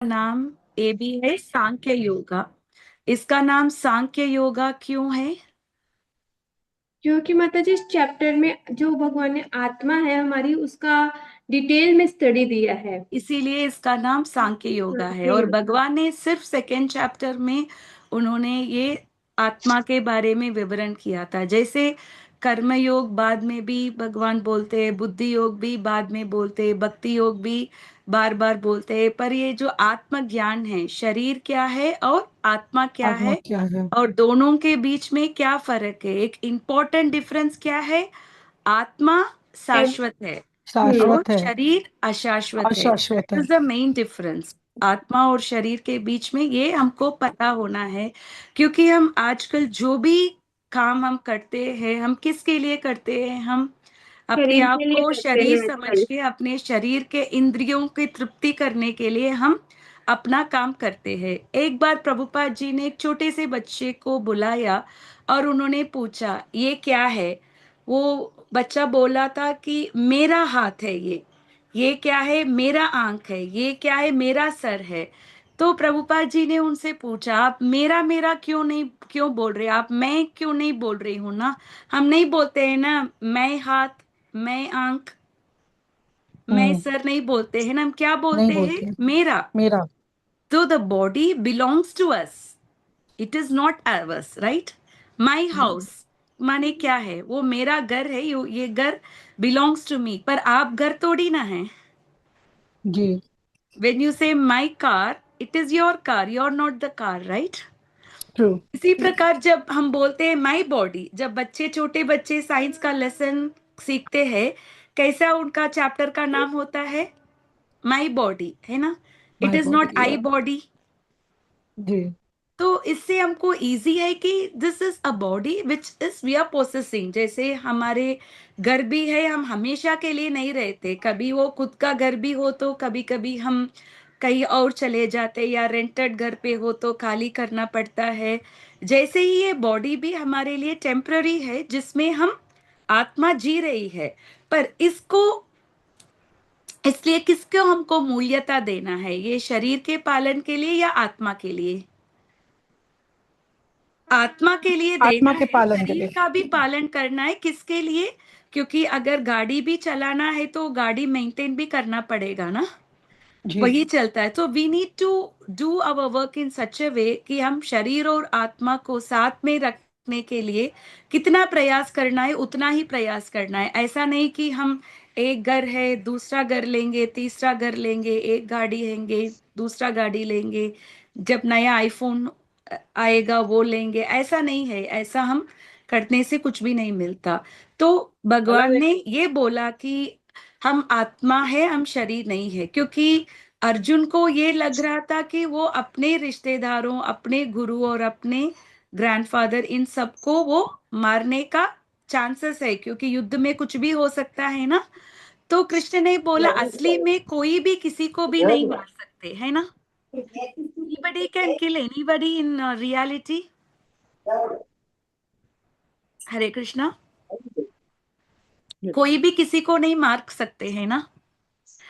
नाम ये भी है सांख्य योगा। इसका नाम सांख्य योगा क्यों है? क्योंकि माता जी इस चैप्टर में जो भगवान ने आत्मा है हमारी उसका डिटेल में स्टडी दिया है। इसीलिए इसका नाम सांख्य योगा है। सांख्य और योग। भगवान ने सिर्फ सेकेंड चैप्टर में उन्होंने ये आत्मा के बारे में विवरण किया था। जैसे कर्म योग बाद में भी भगवान बोलते हैं, बुद्धि योग भी बाद में बोलते हैं, भक्ति योग भी बार बार बोलते हैं, पर ये जो आत्मज्ञान है, शरीर क्या है और आत्मा क्या आत्मा है, क्या है। और दोनों के बीच में क्या फर्क है, एक इम्पोर्टेंट डिफरेंस क्या है। आत्मा टेम- शाश्वत है और शाश्वत है। शरीर अशाश्वत है। अशाश्वत है। इज द मेन डिफरेंस आत्मा और शरीर के बीच में। ये हमको पता होना है, क्योंकि हम आजकल जो भी काम हम करते हैं, हम किसके लिए करते हैं? हम अपने शरीर आप के लिए को करते शरीर हैं समझ आजकल। के, अपने शरीर के इंद्रियों की तृप्ति करने के लिए हम अपना काम करते हैं। एक बार प्रभुपाद जी ने एक छोटे से बच्चे को बुलाया और उन्होंने पूछा, ये क्या है? वो बच्चा बोला था कि मेरा हाथ है ये क्या है? मेरा आंख है। ये क्या है? मेरा सर है। तो प्रभुपाद जी ने उनसे पूछा, आप मेरा मेरा क्यों बोल रहे? आप मैं क्यों नहीं बोल रही हूं ना? हम नहीं बोलते हैं ना, मैं हाथ, मैं आंख, मैं हम्म। सर, नहीं बोलते हैं ना। हम क्या नहीं बोलते हैं? बोलते। मेरा। मेरा। तो the body belongs to us, it is not ours, right? My house माने क्या है? वो मेरा घर है, ये घर बिलोंग्स टू मी। पर आप घर थोड़ी ना है। जी। When you say my car, it is your car, you're not the car, right? True. इसी प्रकार जब हम बोलते हैं माई बॉडी, जब बच्चे, छोटे बच्चे साइंस का लेसन सीखते हैं, कैसा उनका चैप्टर का नाम होता है? माई बॉडी, है ना? It my is not body I या। बॉडी। जी। तो इससे हमको इजी है कि this is a body which is we are possessing. जैसे हमारे घर भी है, हम हमेशा के लिए नहीं रहते। कभी वो खुद का घर भी हो तो कभी कभी हम कहीं और चले जाते, या रेंटेड घर पे हो तो खाली करना पड़ता है। जैसे ही ये बॉडी भी हमारे लिए टेम्पररी है, जिसमें हम आत्मा जी रही है। पर इसको, इसलिए किसको हमको मूल्यता देना है? ये शरीर के पालन के लिए या आत्मा के लिए? आत्मा के लिए देना आत्मा के है। पालन के शरीर लिए। का भी पालन करना है, किसके लिए? क्योंकि अगर गाड़ी भी चलाना है तो गाड़ी मेंटेन भी करना पड़ेगा ना। जी। वही चलता है। तो we need to do our work in such a way कि हम शरीर और आत्मा को साथ में रखने के लिए कितना प्रयास करना है, उतना ही प्रयास करना है। ऐसा नहीं कि हम एक घर है, दूसरा घर लेंगे, तीसरा घर लेंगे, एक गाड़ी लेंगे, दूसरा गाड़ी लेंगे, जब नया आईफोन आएगा वो लेंगे। ऐसा नहीं है। ऐसा हम करने से कुछ भी नहीं मिलता। तो भगवान ने ये बोला कि हम आत्मा है, हम शरीर नहीं है। क्योंकि अर्जुन को ये लग रहा था कि वो अपने रिश्तेदारों, अपने गुरु और अपने ग्रैंडफादर, इन सबको वो मारने का चांसेस है, क्योंकि युद्ध में कुछ भी हो सकता है ना। तो कृष्ण ने बोला, असली में कोई भी किसी को भी नहीं मार सकते, है ना? Anybody can kill anybody in reality. हरे कृष्णा। कोई भी किसी को नहीं मार सकते, है ना?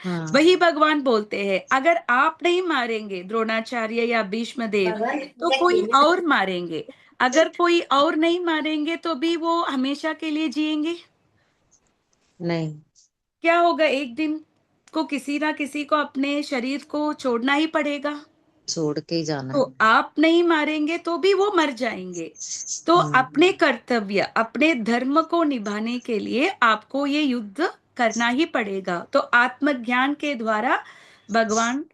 हाँ। वही भगवान बोलते हैं, अगर आप नहीं मारेंगे द्रोणाचार्य या भीष्म देव, तो कोई और मारेंगे। अगर कोई और नहीं मारेंगे तो भी वो हमेशा के लिए जिएंगे? नहीं। क्या होगा? एक दिन को किसी ना किसी को अपने शरीर को छोड़ना ही पड़ेगा। छोड़ के ही जाना तो है। आप नहीं मारेंगे तो भी वो मर जाएंगे। तो अपने कर्तव्य, अपने धर्म को निभाने के लिए आपको ये युद्ध करना ही पड़ेगा। तो आत्मज्ञान के द्वारा भगवान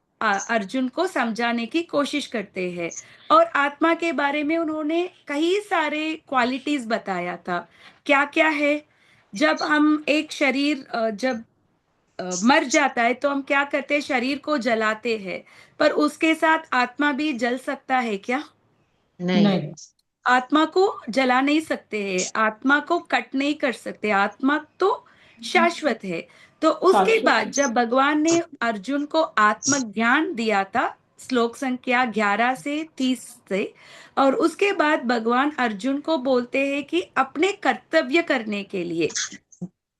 अर्जुन को समझाने की कोशिश करते हैं। और आत्मा के बारे में उन्होंने कई सारे क्वालिटीज बताया था। क्या क्या है? जब हम एक शरीर जब मर जाता है तो हम क्या करते हैं? शरीर को जलाते हैं। पर उसके साथ आत्मा भी जल सकता है क्या? नहीं। नहीं। आत्मा को जला नहीं सकते हैं, आत्मा को कट नहीं कर सकते। आत्मा तो शाश्वत है। तो उसके शाश्वत बाद है। जब भगवान ने अर्जुन को आत्मज्ञान दिया था, श्लोक संख्या 11 से 30 से, और उसके बाद भगवान अर्जुन को बोलते हैं कि अपने कर्तव्य करने के लिए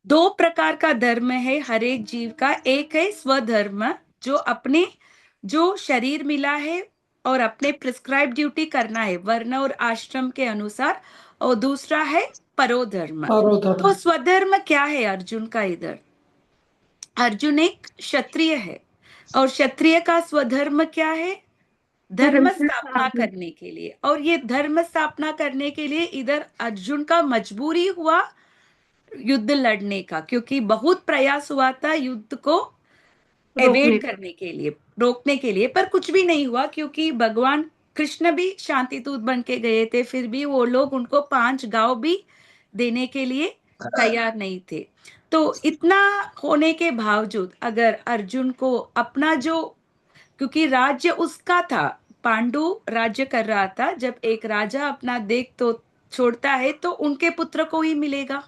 दो प्रकार का धर्म है हर एक जीव का। एक है स्वधर्म, जो अपने जो शरीर मिला है और अपने प्रिस्क्राइब ड्यूटी करना है वर्ण और आश्रम के अनुसार, और दूसरा है परोधर्म। परोधर्म। तो स्वधर्म क्या है अर्जुन का इधर? अर्जुन एक क्षत्रिय है, और क्षत्रिय का स्वधर्म क्या है? धर्म धर्म की स्थापना स्थापना। करने के लिए। और ये धर्म स्थापना करने के लिए इधर अर्जुन का मजबूरी हुआ युद्ध लड़ने का, क्योंकि बहुत प्रयास हुआ था युद्ध को एवेड रोकने का। करने के लिए, रोकने के लिए, पर कुछ भी नहीं हुआ, क्योंकि भगवान कृष्ण भी शांति दूत बन के गए थे, फिर भी वो लोग उनको 5 गांव भी देने के लिए तैयार नहीं थे। तो इतना होने के बावजूद अगर अर्जुन को अपना जो, क्योंकि राज्य उसका था, पांडु राज्य कर रहा था, जब एक राजा अपना देश तो छोड़ता है तो उनके पुत्र को ही मिलेगा,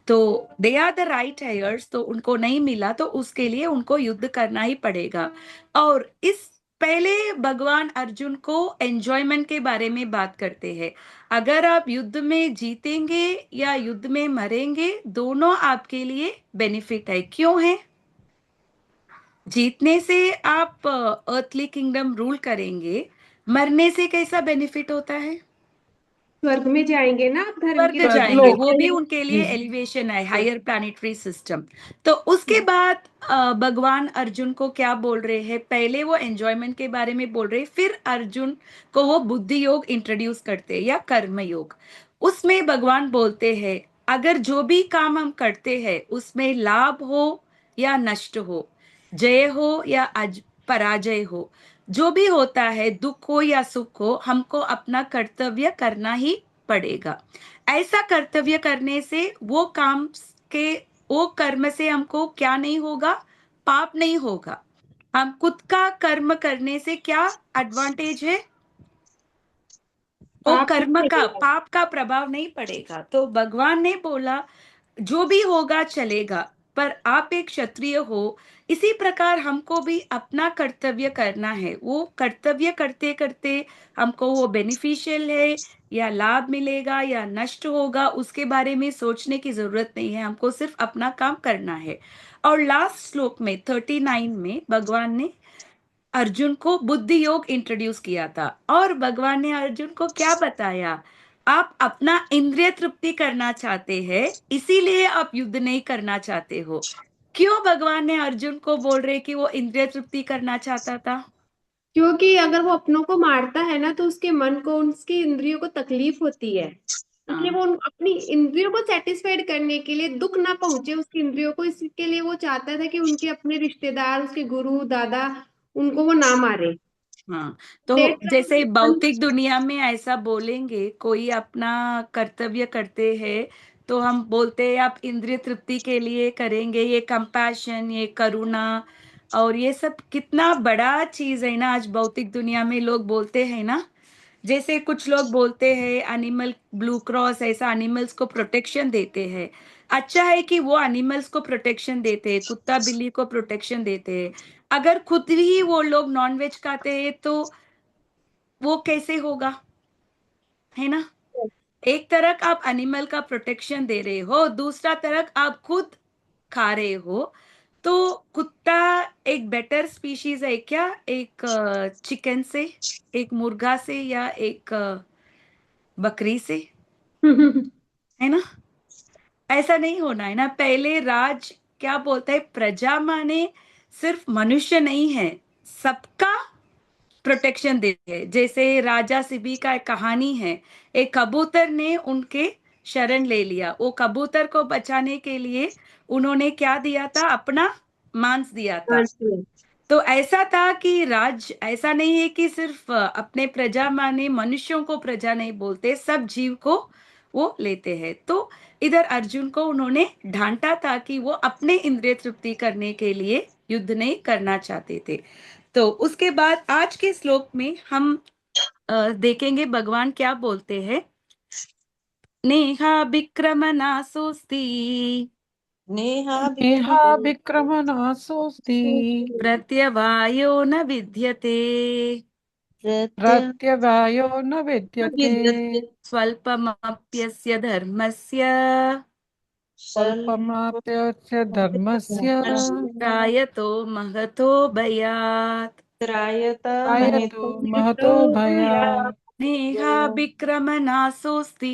तो they are the right heirs, तो उनको नहीं मिला, तो उसके लिए उनको युद्ध करना ही पड़ेगा। और इस पहले भगवान अर्जुन को एंजॉयमेंट के बारे में बात करते हैं। अगर आप युद्ध में जीतेंगे या युद्ध में मरेंगे, दोनों आपके लिए बेनिफिट है। क्यों है? जीतने से आप अर्थली किंगडम रूल करेंगे, मरने से कैसा बेनिफिट होता है? स्वर्ग में जाएंगे ना आप, धर्म की स्वर्ग रक्षा जाएंगे, स्वर्गलोक। वो भी करेंगे। उनके लिए जी एलिवेशन है, हायर प्लैनेटरी सिस्टम। तो उसके बाद भगवान अर्जुन को क्या बोल रहे हैं? पहले वो एंजॉयमेंट के बारे में बोल रहे हैं, फिर अर्जुन को वो बुद्धि योग इंट्रोड्यूस करते हैं या कर्म योग। उसमें भगवान बोलते हैं अगर जो भी काम हम करते हैं उसमें लाभ हो या नष्ट हो, जय हो या पराजय हो, जो भी होता है, दुख हो या सुख हो, हमको अपना कर्तव्य करना ही पड़ेगा। ऐसा कर्तव्य करने से वो काम के, वो कर्म से हमको क्या नहीं होगा? पाप नहीं होगा। हम खुद का कर्म करने से क्या एडवांटेज है? वो पाप कर्म नहीं का, लगेगा। पाप का प्रभाव नहीं पड़ेगा। तो भगवान ने बोला जो भी होगा चलेगा, पर आप एक क्षत्रिय हो, इसी प्रकार हमको भी अपना कर्तव्य करना है। वो कर्तव्य करते करते हमको वो बेनिफिशियल है या लाभ मिलेगा या नष्ट होगा, उसके बारे में सोचने की जरूरत नहीं है, हमको सिर्फ अपना काम करना है। और लास्ट श्लोक में 39 में भगवान ने अर्जुन को बुद्धि योग इंट्रोड्यूस किया था, और भगवान ने अर्जुन को क्या बताया? आप अपना इंद्रिय तृप्ति करना चाहते हैं, इसीलिए आप युद्ध नहीं करना चाहते हो। क्यों भगवान ने अर्जुन को बोल रहे कि वो इंद्रिय तृप्ति करना चाहता था? क्योंकि अगर वो अपनों को मारता है ना, तो उसके मन को, उसकी इंद्रियों को तकलीफ होती है। इसलिए हाँ, वो अपनी इंद्रियों को सेटिस्फाइड करने के लिए, दुख ना पहुंचे उसकी इंद्रियों को, इसके लिए वो चाहता था कि उनके अपने रिश्तेदार, उसके गुरु दादा, उनको वो ना मारे। हाँ। तो That's जैसे why- भौतिक दुनिया में ऐसा बोलेंगे, कोई अपना कर्तव्य करते हैं तो हम बोलते हैं आप इंद्रिय तृप्ति के लिए करेंगे, ये कंपैशन, ये करुणा, और ये सब कितना बड़ा चीज है ना, आज भौतिक दुनिया में लोग बोलते हैं ना। जैसे कुछ लोग बोलते हैं एनिमल ब्लू क्रॉस ऐसा एनिमल्स को प्रोटेक्शन देते हैं। अच्छा है कि वो एनिमल्स को प्रोटेक्शन देते हैं, कुत्ता बिल्ली को प्रोटेक्शन देते हैं। अगर खुद ही वो लोग नॉनवेज खाते हैं तो वो कैसे होगा? है ना? एक तरफ आप एनिमल का प्रोटेक्शन दे रहे हो, दूसरा तरफ आप खुद खा रहे हो। तो कुत्ता एक बेटर स्पीशीज है क्या, एक चिकन से, एक मुर्गा से, या एक बकरी से? है ना? ऐसा नहीं होना है ना। पहले राज क्या बोलता है, प्रजा माने सिर्फ मनुष्य नहीं है, सबका प्रोटेक्शन देते हैं। जैसे राजा सिबी का एक कहानी है, एक कबूतर ने उनके शरण ले लिया, वो कबूतर को बचाने के लिए उन्होंने क्या दिया था? अपना मांस दिया था। तो ऐसा था कि राज ऐसा नहीं है कि सिर्फ अपने प्रजा माने मनुष्यों को प्रजा नहीं बोलते, सब जीव को वो लेते हैं। तो इधर अर्जुन को उन्होंने ढांटा था कि वो अपने इंद्रिय तृप्ति करने के लिए युद्ध नहीं करना चाहते थे। तो उसके बाद आज के श्लोक में हम देखेंगे भगवान क्या बोलते हैं। नेहा विक्रम नासोस्ति नेहा नेहा विक्रमणासोऽस्ति प्रत्यवायो न विद्यते प्रत्यय प्रत्यवायो न विद्यते स्वल्पमप्यस्य धर्मस्य स्वल्पमाप्यस्य धर्मस्य त्रायतो महतो भयात्। त्रायत आयतु महतो महतो भयात् नेहाभिक्रमनाशोऽस्ति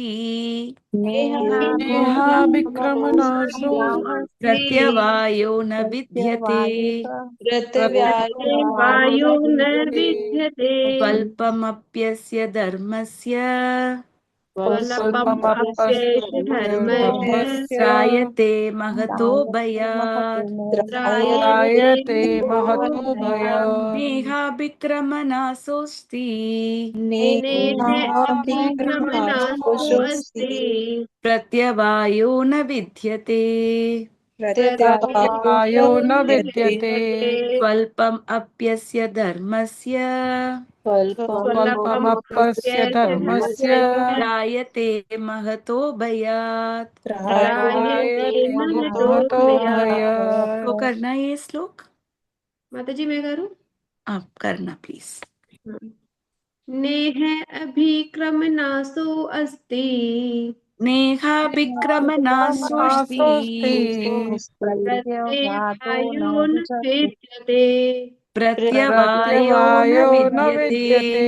नेहाभिक्रमनाशोऽस्ति प्रत्यवायो न विद्यते प्रत्यवायो वायो न न विद्यते विद्यते स्वल्पमप्यस्य धर्मस्य स्वल्पमप्येष धर्मस्य धर्मस्य त्रायते महतो भयात् त्रायते त्रायते महतो महतो भयात् भयात् नेहाभिक्रमनाशोऽस्ति नेहाभिक्रमनाशो अस्ति प्रत्यवायो न विद्यते प्रत्यवायो प्रत्यवायो न न विद्यते विद्यते स्वल्पम् अप्यस्य धर्मस्य स्वल्पमप्यस्य स्वल्पमप्येष धर्मस्य धर्मस्य त्रायते महतो भयात्। त्रायते त्रायते महतो महतो भयात्। तो भयात्। करना है ये श्लोक, माता जी मैं करूं? आप करना प्लीज। हाँ। नेह अभिक्रमनाशो अस्ति नेहाभिक्रमनाशोऽस्ति नासोऽस्ति प्रत्यवायो न विद्यते प्रत्यवायो न प्रत्यवायो न विद्यते विद्यते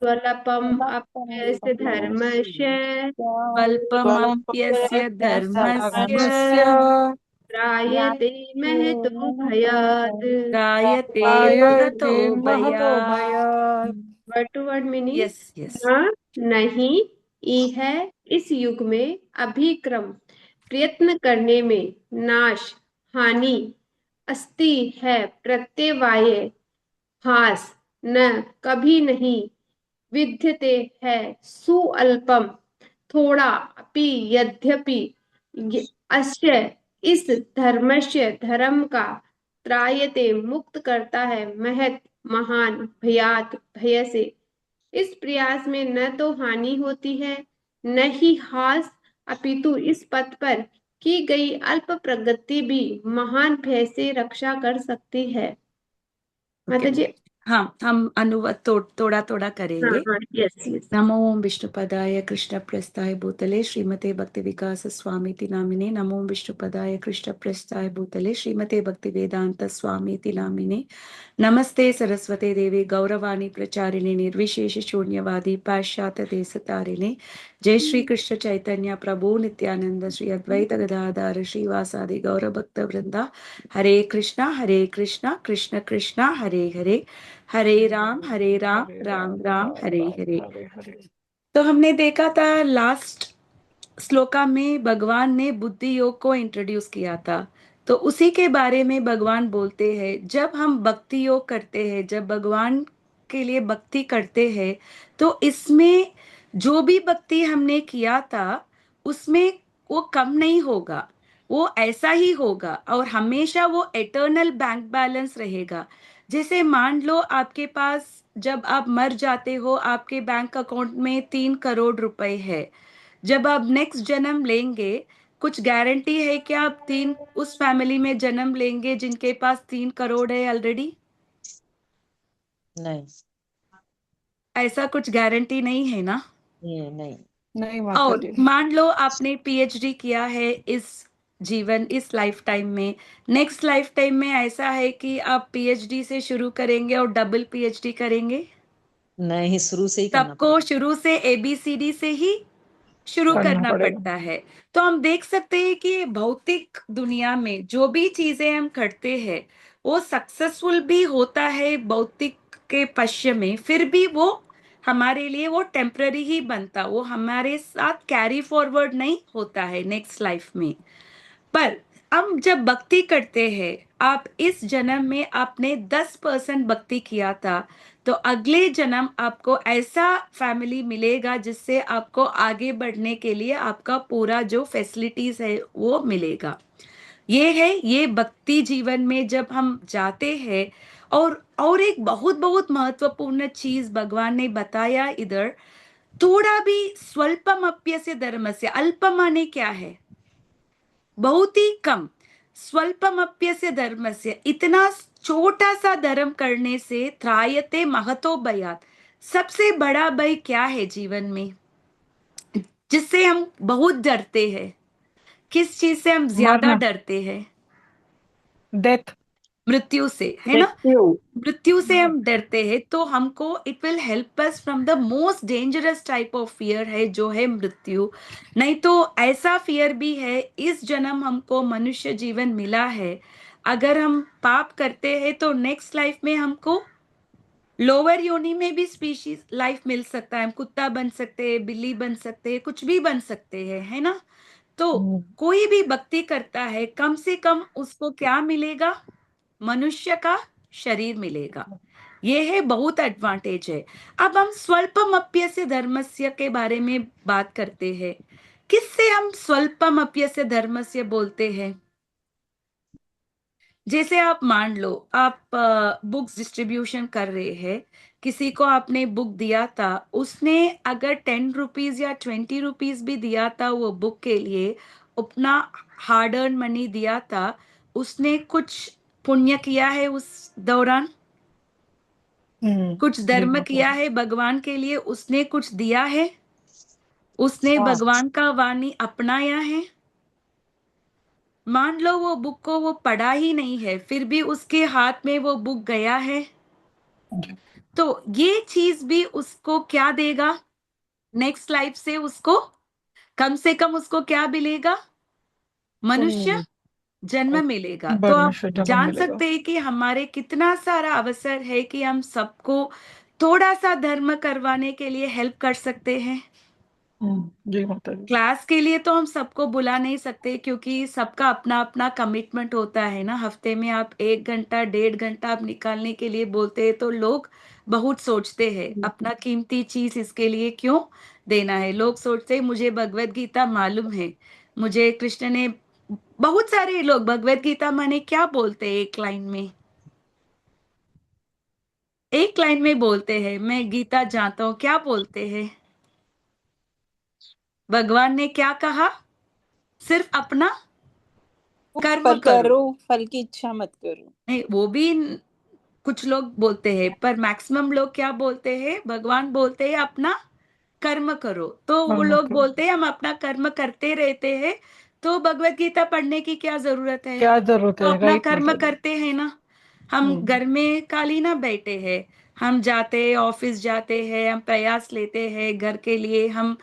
स्वल्पम अप्यस्य धर्मस्य स्वल्पमप्यस्य धर्मस्य धर्मस्य त्रायते महतो भयात्। त्रायते महतो त्रायते महतो भयात्। भयात्। Word to word meaning. Yes yes. हाँ, नहीं, यह इस युग में अभिक्रम प्रयत्न करने में नाश हानि अस्ति है प्रत्यवाय हास न कभी नहीं विद्यते है सुअल्पम थोड़ा अपि यद्यपि अस्य इस धर्मस्य धर्म का त्रायते मुक्त करता है महत महान भयात भय से। इस प्रयास में न तो हानि होती है न ही हास, अपितु इस पथ पर की गई अल्प प्रगति भी महान भय से रक्षा कर सकती है। माता जी। हाँ, हम अनुवाद थोड़ा थोड़ा हाँ करेंगे। हाँ, यस यस। नमो ओम विष्णुपदाय कृष्णप्रस्थाय भूतले श्रीमते भक्ति विकास स्वामीति नामिने। नमो ओम विष्णुपदाय कृष्णप्रस्थाय भूतले श्रीमते भक्ति वेदांत स्वामीति नामिने। नमस्ते सरस्वते देवी गौरवाणी प्रचारिणे निर्विशेष शून्यवादी पाश्चात्य देश तारिणे। जय श्री कृष्ण चैतन्य प्रभु नित्यानंद श्री अद्वैत गदाधर श्रीवासादि गौर भक्त वृंदा। हरे कृष्णा कृष्ण कृष्णा हरे हरे, हरे राम राम राम हरे हरे। हरे हरे। तो हमने देखा था लास्ट श्लोका में भगवान ने बुद्धि योग को इंट्रोड्यूस किया था। तो उसी के बारे में भगवान बोलते हैं, जब हम भक्ति योग करते हैं, जब भगवान के लिए भक्ति करते हैं, तो इसमें जो भी भक्ति हमने किया था उसमें वो कम नहीं होगा, वो ऐसा ही होगा और हमेशा वो एटर्नल बैंक बैलेंस रहेगा। जैसे मान लो आपके पास जब आप मर जाते हो आपके बैंक अकाउंट में 3 करोड़ रुपए है। जब आप नेक्स्ट जन्म लेंगे, कुछ गारंटी है कि आप तीन उस फैमिली में जन्म लेंगे जिनके पास 3 करोड़ है ऑलरेडी? नहीं, ऐसा कुछ गारंटी नहीं है ना। ये नहीं। नहीं माता और जी। मान लो आपने पीएचडी किया है इस जीवन इस लाइफ टाइम में, नेक्स्ट लाइफ टाइम में ऐसा है कि आप पीएचडी से शुरू करेंगे और डबल पीएचडी करेंगे? नहीं, शुरू से ही करना सबको शुरू से एबीसीडी से ही शुरू करना करना पड़ेगा। पड़ता है। तो हम देख सकते हैं कि भौतिक दुनिया में जो भी चीजें हम करते हैं वो सक्सेसफुल भी होता है भौतिक के पश्य में, फिर भी वो हमारे लिए वो टेम्पररी ही बनता, वो हमारे साथ कैरी फॉरवर्ड नहीं होता है नेक्स्ट लाइफ में। पर हम जब भक्ति करते हैं, आप इस जन्म में आपने 10% भक्ति किया था, तो अगले जन्म आपको ऐसा फैमिली मिलेगा जिससे आपको आगे बढ़ने के लिए आपका पूरा जो फैसिलिटीज है वो मिलेगा। ये है ये भक्ति जीवन में जब हम जाते हैं। और एक बहुत बहुत महत्वपूर्ण चीज भगवान ने बताया इधर, थोड़ा भी स्वल्पमप्यस्य धर्मस्य। अल्प माने क्या है? बहुत ही कम। स्वल्पमप्यस्य धर्मस्य, इतना छोटा सा धर्म करने से त्रायते महतो भयात्। सबसे बड़ा भय क्या है जीवन में जिससे हम बहुत डरते हैं? किस चीज से हम ज्यादा मरना, डरते हैं? डेथ। मृत्यु से, है ना? मृत्यु। मृत्यु से हम डरते हैं, तो हमको it will help us from the most dangerous type of fear है जो है मृत्यु। नहीं तो ऐसा फियर भी है, इस जन्म हमको मनुष्य जीवन मिला है, अगर हम पाप करते हैं तो नेक्स्ट लाइफ में हमको लोअर योनि में भी स्पीशीज लाइफ मिल सकता है, हम कुत्ता बन सकते हैं, बिल्ली बन सकते हैं, कुछ भी बन सकते हैं, है ना? तो हम्म, कोई भी भक्ति करता है, कम से कम उसको क्या मिलेगा? मनुष्य का शरीर मिलेगा। ये है बहुत एडवांटेज है। अब हम स्वल्पमप्यस्य धर्मस्य के बारे में बात करते हैं। किससे हम स्वल्पमप्यस्य धर्मस्य बोलते हैं? जैसे आप मान लो, आप बुक्स डिस्ट्रीब्यूशन कर रहे हैं, किसी को आपने बुक दिया था, उसने अगर 10 रुपीज या 20 रुपीज भी दिया था वो बुक के लिए, अपना हार्ड अर्न मनी दिया था, उसने कुछ पुण्य किया है उस दौरान, कुछ जी धर्म माता किया जी। है भगवान के लिए, उसने कुछ दिया है, उसने हाँ। भगवान का वाणी अपनाया है। मान लो वो बुक को वो पढ़ा ही नहीं है, फिर भी उसके हाथ में वो बुक गया है, जी। तो ये चीज भी उसको क्या देगा? नेक्स्ट लाइफ से उसको कम से कम उसको क्या मिलेगा? मनुष्य पुण्य। जन्म मिलेगा। तो आप परमेश्वर जन्म जान मिलेगा। सकते हैं कि हमारे कितना सारा अवसर है कि हम सबको थोड़ा सा धर्म करवाने के लिए हेल्प कर सकते हैं। जी माता जी। क्लास के लिए तो हम सबको बुला नहीं सकते, क्योंकि सबका अपना अपना कमिटमेंट होता है ना। हफ्ते में आप 1 घंटा 1.5 घंटा आप निकालने के लिए बोलते हैं तो लोग बहुत सोचते हैं, अपना कीमती चीज इसके लिए क्यों देना है। लोग सोचते हैं मुझे भगवत गीता मालूम है, मुझे कृष्ण ने, बहुत सारे लोग भगवत गीता माने क्या बोलते हैं, एक लाइन में, एक लाइन में बोलते हैं मैं गीता जानता हूँ, क्या बोलते हैं? भगवान ने क्या कहा? सिर्फ अपना कर्म फल करो। करो, फल की इच्छा मत करो। नहीं, वो भी कुछ लोग बोलते हैं, पर मैक्सिमम लोग क्या बोलते हैं? भगवान बोलते हैं अपना कर्म करो। तो वो कर्म लोग करो। बोलते हैं हम अपना कर्म करते रहते हैं, तो भगवत गीता पढ़ने की क्या जरूरत है? क्या जरूरत तो है, अपना राइट कर्म माता जी। करते हैं ना। हम हम्म। घर में खाली ना बैठे हैं, हम जाते हैं, ऑफिस जाते हैं, हम प्रयास लेते हैं घर के लिए, हम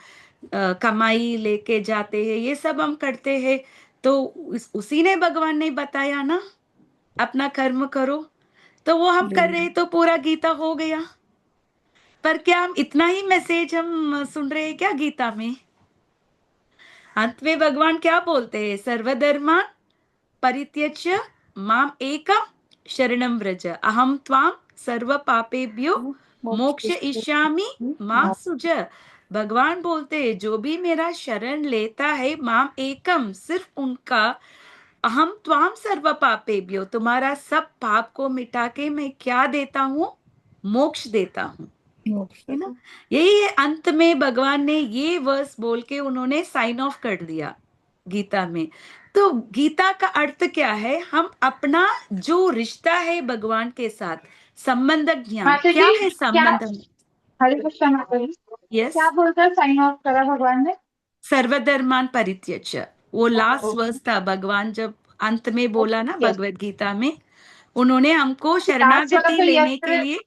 कमाई लेके जाते हैं, ये सब हम करते हैं। तो उसी ने, भगवान ने बताया ना अपना कर्म करो, तो वो हम जी। कर रहे, तो पूरा गीता हो गया। पर क्या हम इतना ही मैसेज हम सुन रहे हैं क्या गीता में? अंत में भगवान क्या बोलते हैं? सर्वधर्मान् परित्यज्य माम एकम शरणम व्रज, अहम त्वाम सर्व पापेभ्यो मोक्षयिष्यामि मा सुज। भगवान बोलते हैं जो भी मेरा शरण लेता है, माम एकम, सिर्फ उनका, अहम त्वाम सर्व पापेभ्यो, तुम्हारा सब पाप को मिटा के मैं क्या देता हूँ? मोक्ष देता हूँ, मोक्ष है ना? देता। यही है, अंत में भगवान ने ये वर्स बोल के उन्होंने साइन ऑफ कर दिया गीता में। तो गीता का अर्थ क्या है? हम अपना जो रिश्ता है भगवान के साथ, संबंध ज्ञान माता क्या जी है क्या, संबंध? हरे कृष्ण माता जी, यस, क्या बोलकर साइन ऑफ करा भगवान ने? सर्वधर्मान परित्यज्य, वो लास्ट ओके। वर्स था। भगवान जब अंत में बोला ना यस। भगवत गीता में, उन्होंने हमको लास्ट वाला शरणागति तो लेने के यत्र, लिए,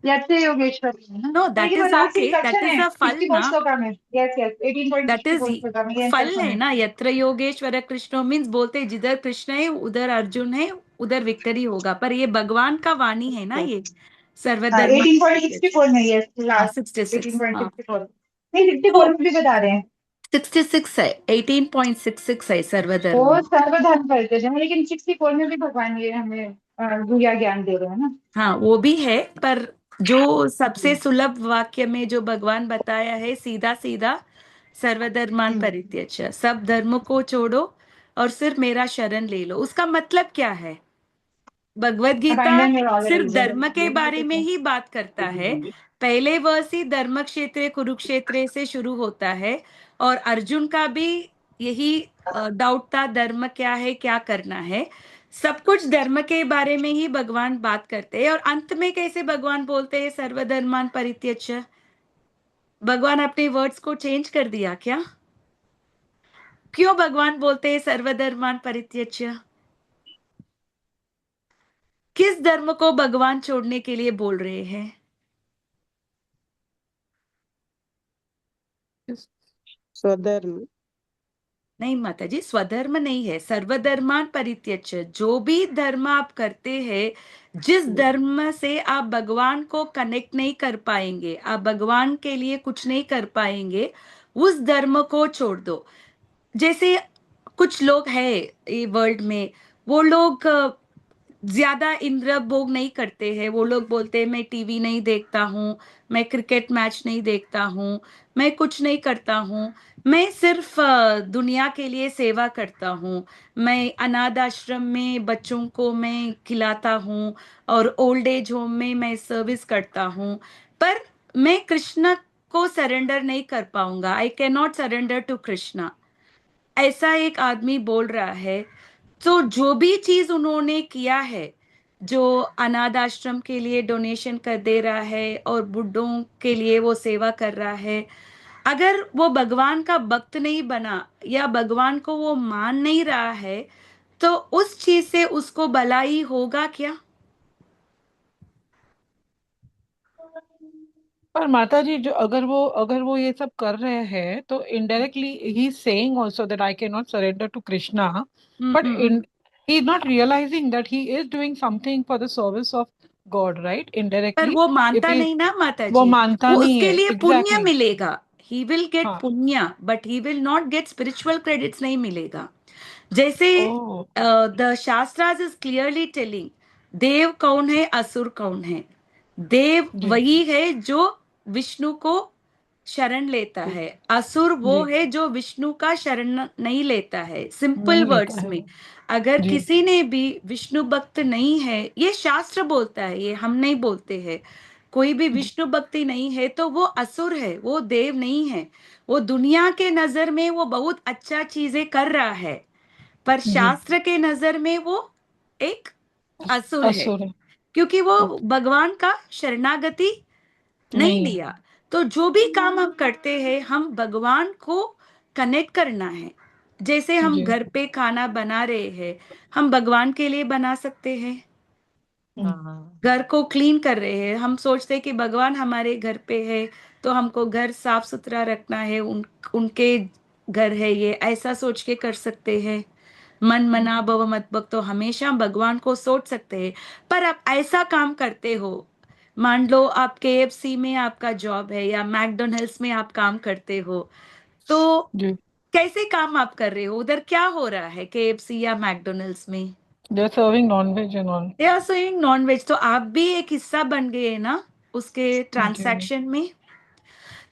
यत्र योगेश्वर है ना, नो तो दैट ये वो is last okay, that instruction is है अ फल 64 ना, श्लोका में। Yes yes, that is 18.64 shloka में ये फल इंस्ट्रक्शन है है। ना। यत्र योगेश्वर कृष्णो मीन्स बोलते हैं, जिधर कृष्ण है उधर अर्जुन है, उधर विक्ट्री होगा। पर ये भगवान का वाणी है ना, ये हाँ सर्वधर्म। 18.64 में, यस हाँ लास्ट 66, हाँ 18.64, नहीं 64 तो में भी बता रहे हैं। 66 है, 18.66 है वो सर्वधर्म। सर्वधर्म करते थे, लेकिन 64 में भी भगवान ये हमें गुड़िया ज्ञान दे रहे हैं ना। हाँ वो भी है, पर जो सबसे सुलभ वाक्य में जो भगवान बताया है, सीधा सीधा, सर्वधर्मान हम्म। परित्यज्य, सब धर्म को छोड़ो और सिर्फ मेरा शरण ले लो। उसका मतलब क्या है? Bhagavad Gita abandon your all सिर्फ रिलीजन। धर्म के बारे में ही बात करता है। पहले वर्ष ही धर्म क्षेत्र कुरुक्षेत्र से शुरू होता है, और अर्जुन का भी यही डाउट था, धर्म क्या है, क्या करना है। सब कुछ धर्म के बारे में ही भगवान बात करते हैं, और अंत में कैसे भगवान बोलते हैं सर्वधर्मान परित्यज्य? भगवान अपने वर्ड्स को चेंज कर दिया क्या? क्यों भगवान बोलते हैं सर्वधर्मान परित्यज्य? किस धर्म को भगवान छोड़ने के लिए बोल रहे हैं? स्वधर्म। नहीं माता जी, स्वधर्म नहीं है, सर्वधर्मान परित्यज्य। जो भी धर्म आप करते हैं, जिस धर्म से आप भगवान को कनेक्ट नहीं कर पाएंगे, आप भगवान के लिए कुछ नहीं कर पाएंगे, उस धर्म को छोड़ दो। जैसे कुछ लोग हैं ये वर्ल्ड में, वो लोग ज्यादा इंद्र भोग नहीं करते हैं। वो लोग बोलते हैं मैं टीवी नहीं देखता हूँ, मैं क्रिकेट मैच नहीं देखता हूँ, मैं कुछ नहीं करता हूँ, मैं सिर्फ दुनिया के लिए सेवा करता हूँ, मैं अनाथ आश्रम में बच्चों को मैं खिलाता हूँ और ओल्ड एज होम में मैं सर्विस करता हूँ, पर मैं कृष्ण को सरेंडर नहीं कर पाऊंगा, I can not surrender to Krishna. ऐसा एक आदमी बोल रहा है। तो जो भी चीज उन्होंने किया है, जो अनाथ आश्रम के लिए डोनेशन कर दे रहा है और बुड्ढों के लिए वो सेवा कर रहा है, अगर वो भगवान का भक्त नहीं बना या भगवान को वो मान नहीं रहा है, तो उस चीज से उसको भलाई होगा क्या? पर माता जी, जो अगर वो ये सब कर रहे हैं, तो इनडायरेक्टली ही is saying also that I can not surrender to Krishna, but hmm. In he is not realising that he is doing something for the service of God, right? पर इनडायरेक्टली वो इफ मानता ही, नहीं ना माता वो जी। मानता वो नहीं उसके है, लिए पुण्य एग्जैक्टली। मिलेगा, ही विल गेट हाँ। पुण्य, but he will not get spiritual credits, नहीं मिलेगा। जैसे ओ। The shastras is clearly telling, देव कौन है, असुर कौन है। देव जी वही है जो विष्णु को शरण लेता है, असुर वो जी। है जो विष्णु का शरण नहीं लेता है। सिंपल नहीं लेता वर्ड्स है। में, अगर जी किसी ने भी विष्णु भक्त नहीं है, ये शास्त्र बोलता है, ये हम नहीं बोलते हैं, कोई भी जी विष्णु भक्ति नहीं है तो वो असुर है, वो देव नहीं है। वो दुनिया के नजर में वो बहुत अच्छा चीजें कर रहा है, पर जी। शास्त्र के नजर में वो एक असुर है, असुर है। क्योंकि वो ओके। भगवान का शरणागति नहीं नहीं है। लिया। तो जो भी काम हम करते हैं, हम भगवान को कनेक्ट करना है। जैसे हम जी। घर पे खाना बना रहे हैं, हम भगवान के लिए बना सकते हैं। हम्म। हाँ। घर को क्लीन कर रहे हैं, हम सोचते हैं कि भगवान हमारे घर पे है, तो हमको घर साफ सुथरा रखना है, उनके घर है ये, ऐसा सोच के कर सकते हैं। मन मना भव मत भक्त, तो हमेशा भगवान को सोच सकते हैं। पर आप ऐसा काम करते हो, मान लो आप केएफसी में आपका जॉब है या मैकडोनल्ड्स में आप काम करते हो, तो जी। कैसे काम आप कर रहे हो, उधर क्या हो रहा है केएफसी या मैकडोनल्ड्स में? They are serving non veg and all. They are saying non veg, तो आप भी एक हिस्सा बन गए ना उसके जी। ट्रांजैक्शन में।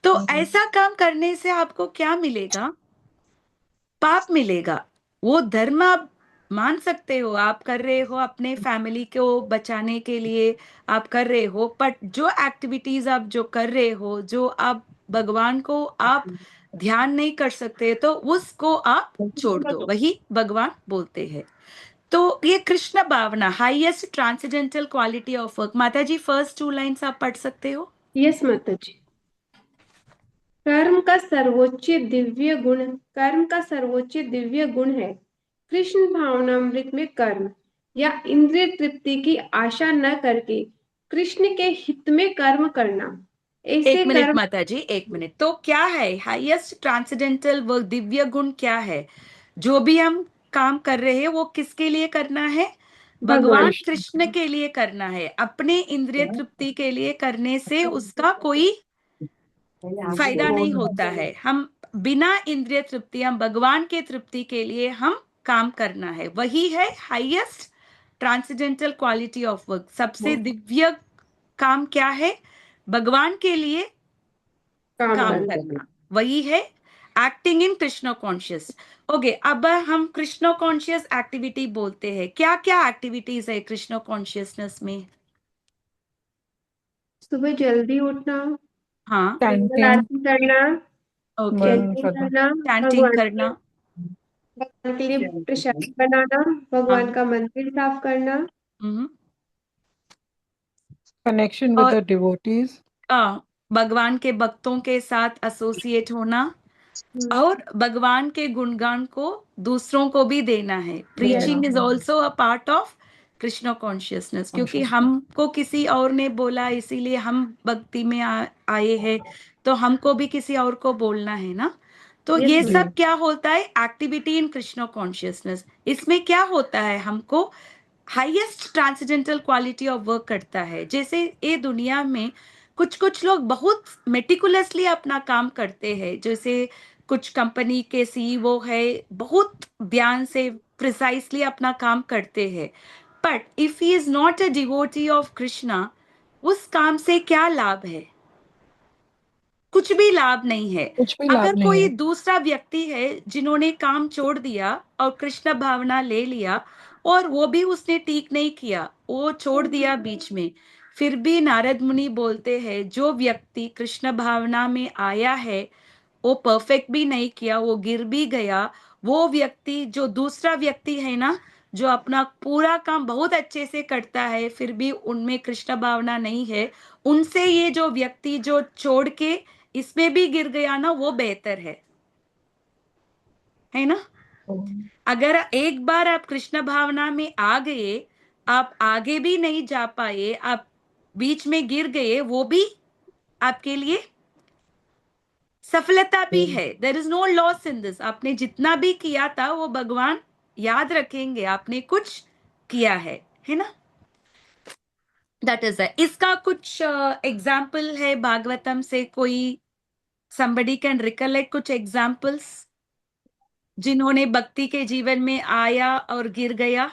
तो हम्म। ऐसा काम करने से आपको क्या मिलेगा? पाप मिलेगा। वो धर्म आप मान सकते हो, आप कर रहे हो अपने फैमिली को बचाने के लिए, आप कर रहे हो, बट जो एक्टिविटीज आप जो कर रहे हो, जो आप भगवान को आप ध्यान नहीं कर सकते, तो उसको आप छोड़ दो, वही भगवान बोलते हैं। तो ये कृष्ण भावना, highest transcendental quality of work. माता जी, फर्स्ट टू लाइंस आप पढ़ सकते हो? यस माता जी। कर्म का सर्वोच्च दिव्य गुण है कृष्ण भावनामृत में कर्म, या इंद्रिय तृप्ति की आशा न करके कृष्ण के हित में कर्म करना। ऐसे एक मिनट कर्म माता जी, एक मिनट। तो क्या है हाईएस्ट ट्रांसेंडेंटल वर्क, दिव्य गुण क्या है? जो भी हम काम कर रहे हैं वो किसके लिए करना है? भगवान। भगवान कृष्ण के लिए करना है। अपने इंद्रिय तृप्ति के लिए करने से उसका कोई फायदा नहीं होता है। हम बिना इंद्रिय तृप्ति, हम भगवान के तृप्ति के लिए हम काम करना है, वही है highest transcendental quality of work. सबसे दिव्य काम क्या है? भगवान के लिए काम काम करना। करना, वही है acting in Krishna conscious. Okay, अब हम कृष्ण कॉन्शियस एक्टिविटी बोलते हैं, क्या क्या एक्टिविटीज है कृष्ण कॉन्शियसनेस में? सुबह जल्दी उठना, हाँ। मंगल चैंटिंग। आरती करना, ओके। मन चैंटिंग करना। करना, चैंटिंग भगवान के करना। भगवान के लिए प्रसाद बनाना, भगवान हाँ। का मंदिर साफ करना। हम्म। कनेक्शन विद और द डिवोटीज। भगवान के भक्तों के साथ एसोसिएट होना, हम्म, और भगवान के गुणगान को दूसरों को भी देना है। yes, preaching is also a part of Krishna consciousness, क्योंकि हमको किसी और ने बोला इसीलिए हम भक्ति में आए हैं, तो हमको भी किसी और को बोलना है ना। तो यस ये मैम। सब क्या होता है, एक्टिविटी इन कृष्ण कॉन्शियसनेस। इसमें क्या होता है, हमको highest transcendental quality of work करता है। जैसे ये दुनिया में कुछ कुछ लोग बहुत मेटिकुलसली अपना काम करते हैं, जैसे कुछ कंपनी के सीईओ है, बहुत ध्यान से प्रिसाइसली अपना काम करते हैं। But if he is not a devotee of Krishna, उस काम से क्या लाभ है? कुछ भी लाभ नहीं है। कुछ भी अगर लाभ नहीं कोई है। दूसरा व्यक्ति है जिन्होंने काम छोड़ दिया और कृष्ण भावना ले लिया, और वो भी उसने ठीक नहीं किया, वो छोड़ दिया बीच में, फिर भी नारद मुनि बोलते हैं जो व्यक्ति कृष्ण भावना में आया है, वो परफेक्ट भी नहीं किया, वो गिर भी गया, वो व्यक्ति जो दूसरा व्यक्ति है ना, जो अपना पूरा काम बहुत अच्छे से करता है फिर भी उनमें कृष्ण भावना नहीं है, उनसे ये जो व्यक्ति जो छोड़ के इसमें भी गिर गया ना, वो बेहतर है ना। अगर एक बार आप कृष्ण भावना में आ गए, आप आगे भी नहीं जा पाए, आप बीच में गिर गए, वो भी आपके लिए सफलता भी है। There is no loss in this. आपने जितना भी किया था वो भगवान याद रखेंगे, आपने कुछ किया है ना। दैट इज इसका कुछ एग्जाम्पल है भागवतम से, कोई somebody कैन रिकलेक्ट कुछ एग्जाम्पल्स जिन्होंने भक्ति के जीवन में आया और गिर गया?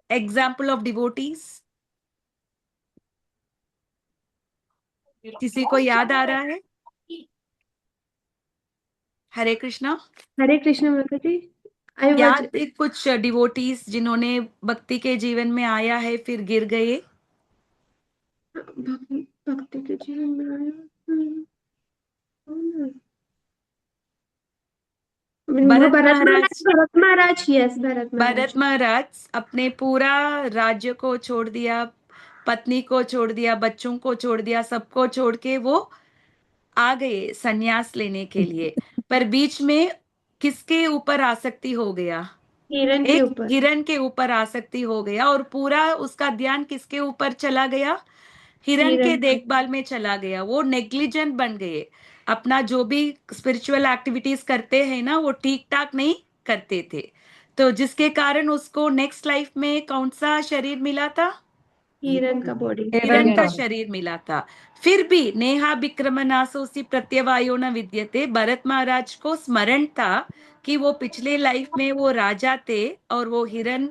एग्जाम्पल ऑफ डिवोटीज, किसी को याद आ रहा है? हरे कृष्णा। हरे कृष्ण माता जी। आई वाज याद है कुछ डिवोटीज जिन्होंने भक्ति के जीवन में आया है फिर गिर गए? भक्ति के जीवन में आया। वो भरत महाराज। भरत महाराज, यस भरत भरत महाराज। महाराज अपने पूरा राज्य को छोड़ दिया, पत्नी को छोड़ दिया, बच्चों को छोड़ दिया, सबको छोड़ के वो आ गए सन्यास लेने के लिए। पर बीच में किसके ऊपर आसक्ति हो गया? हिरण के एक ऊपर। हिरण के ऊपर आसक्ति हो गया, और पूरा उसका ध्यान किसके ऊपर चला गया? हिरण के हिरण के। देखभाल में चला गया। वो नेग्लिजेंट बन गए, अपना जो भी स्पिरिचुअल एक्टिविटीज करते हैं ना, वो ठीक ठाक नहीं करते थे। तो जिसके कारण उसको नेक्स्ट लाइफ में कौन सा शरीर मिला था? हिरण का बॉडी। हिरण का हिरण। शरीर मिला था। फिर भी नेहा विक्रमनासोसी प्रत्यवायो न विद्यते, भरत महाराज को स्मरण था कि वो पिछले लाइफ में वो राजा थे, और वो हिरण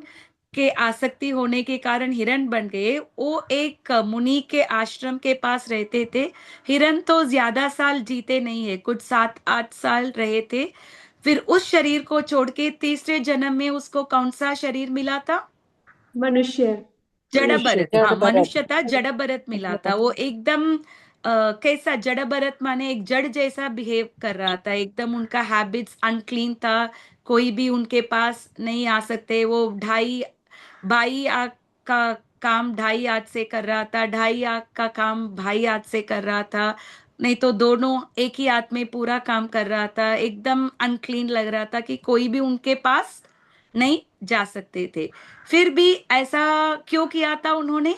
के आसक्ति होने के कारण हिरण बन गए। वो एक मुनि के आश्रम के पास रहते थे। हिरण तो ज्यादा साल जीते नहीं है, कुछ 7-8 साल रहे थे। फिर उस शरीर को छोड़ के तीसरे जन्म में उसको कौन सा शरीर मिला था? मनुष्य। जड़ मनुष्य। भरत, हाँ जड़ भरत। मनुष्य था, जड़ भरत मिला था। वो एकदम कैसा जड़ भरत माने एक जड़ जैसा बिहेव कर रहा था, एकदम उनका हैबिट्स अनक्लीन था, कोई भी उनके पास नहीं आ सकते। वो ढाई भाई आग का काम ढाई हाथ से कर रहा था, ढाई आग का काम भाई हाथ से कर रहा था, नहीं तो दोनों एक ही हाथ में पूरा काम कर रहा था। एकदम अनक्लीन लग रहा था कि कोई भी उनके पास नहीं जा सकते थे। फिर भी ऐसा क्यों किया था उन्होंने?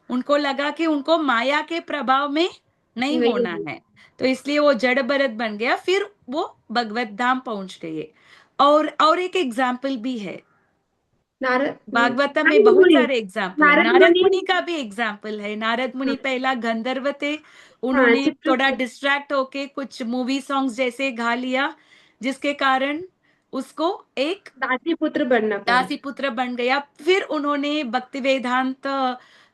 उनको लगा कि उनको माया के प्रभाव में नहीं होना नहीं। है, तो इसलिए वो जड़ भरत बन गया, फिर वो भगवत धाम पहुंच गए। और एक एग्जाम्पल भी है, नारद भागवतम में नारद बहुत मुनि। सारे एग्जाम्पल है। नारद नारद मुनि। मुनि का भी एग्जाम्पल है। नारद मुनि हाँ। पहला गंधर्व थे, हाँ, उन्होंने थोड़ा चित्रकूट। डिस्ट्रैक्ट होके कुछ मूवी सॉन्ग्स जैसे गा लिया, जिसके कारण उसको एक दासी पुत्र बनना पड़ा। दासी पुत्र बन गया। फिर उन्होंने भक्ति वेदांत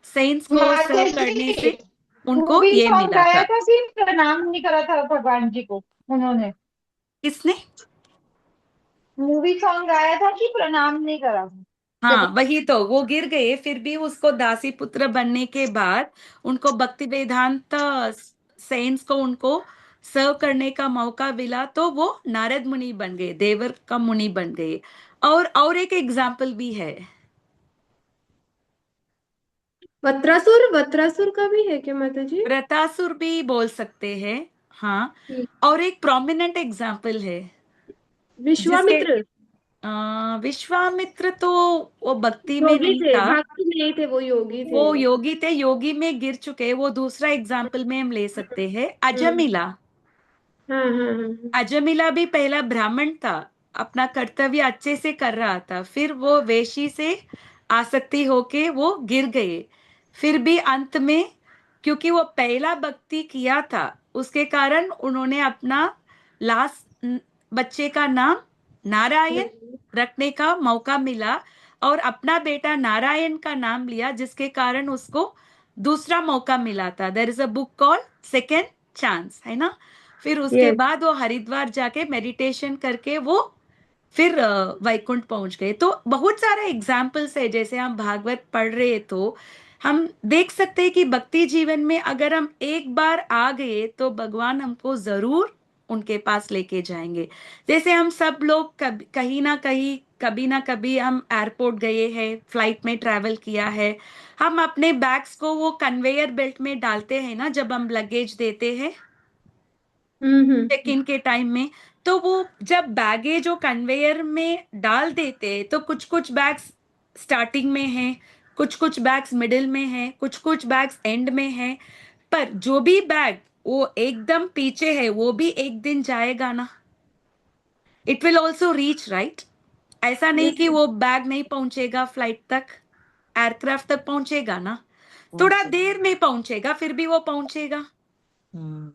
साइंस को माता सर्व करने जी, से उनको मूवी ये सॉन्ग मिला गाया था। था, सिर्फ प्रणाम नहीं करा था भगवान जी को उन्होंने। किसने? मूवी सॉन्ग गाया था कि प्रणाम नहीं करा था हाँ जब। वही तो, वो गिर गए, फिर भी उसको दासी पुत्र बनने के बाद उनको भक्ति वेदांत साइंस को उनको सर्व करने का मौका मिला, तो वो नारद मुनि बन गए, देवर का मुनि बन गए। और एक एग्जाम्पल भी है। वत्रासुर। वत्रासुर का भी है क्या माता जी? व्रतासुर भी बोल सकते हैं, हाँ। हम्म। और एक प्रोमिनेंट एग्जाम्पल है जिसके विश्वामित्र। विश्वामित्र तो वो भक्ति में योगी नहीं थे, था, भक्त नहीं थे, वो योगी थे। वो योगी थे, योगी में गिर चुके, वो दूसरा एग्जाम्पल में हम ले सकते हैं। हम्म, अजमिला, हाँ हाँ हाँ अजमिला भी पहला ब्राह्मण था, अपना कर्तव्य अच्छे से कर रहा था, फिर वो वेशी से आसक्ति होके वो गिर गए। फिर भी अंत में, क्योंकि वो पहला भक्ति किया था, उसके कारण उन्होंने अपना लास्ट बच्चे का नाम नारायण हाँ। रखने का मौका मिला, और अपना बेटा नारायण का नाम लिया, जिसके कारण उसको दूसरा मौका मिला था। There is a book called second chance, है ना। फिर उसके यस। बाद वो हरिद्वार जाके मेडिटेशन करके वो फिर वैकुंठ पहुंच गए। तो बहुत सारे एग्जाम्पल्स है, जैसे हम भागवत पढ़ रहे तो हम देख सकते हैं कि भक्ति जीवन में अगर हम एक बार आ गए तो भगवान हमको जरूर उनके पास लेके जाएंगे। जैसे हम सब लोग कहीं ना कहीं, कभी ना कभी हम एयरपोर्ट गए हैं, फ्लाइट में ट्रैवल किया है, हम अपने बैग्स को वो कन्वेयर बेल्ट में डालते हैं ना, जब हम लगेज देते हैं चेक हम्म। इन के टाइम में। तो वो जब बैगेज जो कन्वेयर में डाल देते हैं, तो कुछ कुछ बैग्स स्टार्टिंग में है, कुछ कुछ बैग्स मिडिल में है, कुछ कुछ बैग्स एंड में है, पर जो भी बैग वो एकदम पीछे है वो भी एक दिन जाएगा ना, it will also reach, right. ऐसा नहीं यस। कि वो बैग नहीं पहुंचेगा फ्लाइट तक, एयरक्राफ्ट तक पहुंचेगा ना, थोड़ा पहुंचे। देर में पहुंचेगा, फिर भी वो पहुंचेगा। हम्म।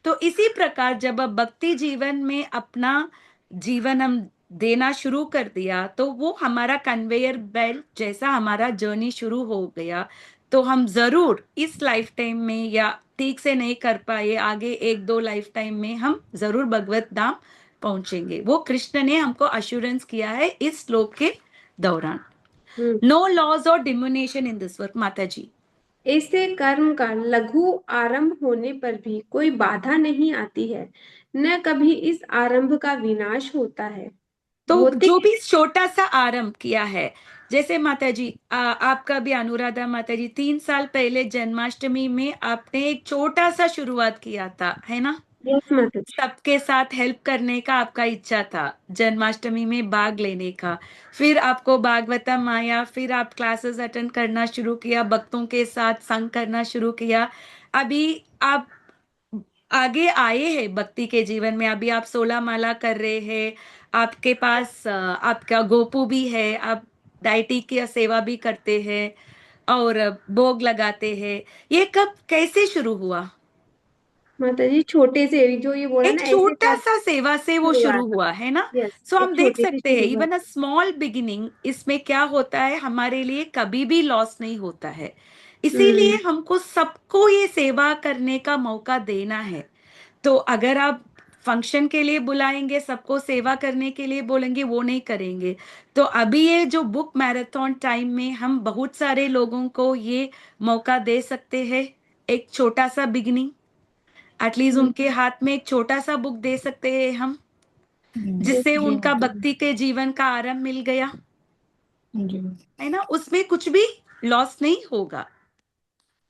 तो इसी प्रकार जब अब भक्ति जीवन में अपना जीवन हम देना शुरू कर दिया, तो वो हमारा कन्वेयर बेल्ट जैसा हमारा जर्नी शुरू हो गया। तो हम जरूर इस लाइफ टाइम में, या ठीक से नहीं कर पाए आगे एक दो लाइफ टाइम में, हम जरूर भगवत धाम पहुंचेंगे। वो कृष्ण ने हमको अश्योरेंस किया है इस श्लोक के दौरान। हम्म। नो लॉज और डिमोनेशन इन दिस वर्क, माता जी। ऐसे कर्म का लघु आरंभ होने पर भी कोई बाधा नहीं आती है, न कभी इस आरंभ का विनाश होता है। तो जो भौतिक। भी छोटा सा आरंभ किया है, जैसे माता जी आपका भी अनुराधा माता जी 3 साल पहले जन्माष्टमी में आपने एक छोटा सा शुरुआत किया था, है ना। यस माता जी। सबके साथ हेल्प करने का आपका इच्छा था, जन्माष्टमी में भाग लेने का। फिर आपको भागवतम आया, फिर आप क्लासेस अटेंड करना शुरू किया, भक्तों के साथ संग करना शुरू किया। अभी आप आगे आए हैं भक्ति के जीवन में, अभी आप 16 माला कर रहे हैं, आपके पास आपका गोपू भी है, आप डाइटी की सेवा भी करते हैं और भोग लगाते हैं। ये कब कैसे शुरू हुआ? माता जी छोटे से जो ये बोला एक ना, ऐसे छोटा सब सा सेवा से वो शुरू शुरुआत। हुआ है ना। यस, सो एक हम देख छोटी सी सकते हैं शुरुआत। इवन अ स्मॉल बिगिनिंग, इसमें क्या होता है, हमारे लिए कभी भी लॉस नहीं होता है। इसीलिए हम्म। हमको सबको ये सेवा करने का मौका देना है। तो अगर आप फंक्शन के लिए बुलाएंगे, सबको सेवा करने के लिए बोलेंगे, वो नहीं करेंगे। तो अभी ये जो बुक मैराथन टाइम में हम बहुत सारे लोगों को ये मौका दे सकते हैं, एक छोटा सा बिगिनिंग, एटलीस्ट हम्म। उनके हाथ में एक छोटा सा बुक दे सकते हैं हम, यस। जिससे जी उनका माता जी। भक्ति के जीवन का आरंभ मिल गया, जी। है ना। उसमें कुछ भी लॉस नहीं होगा।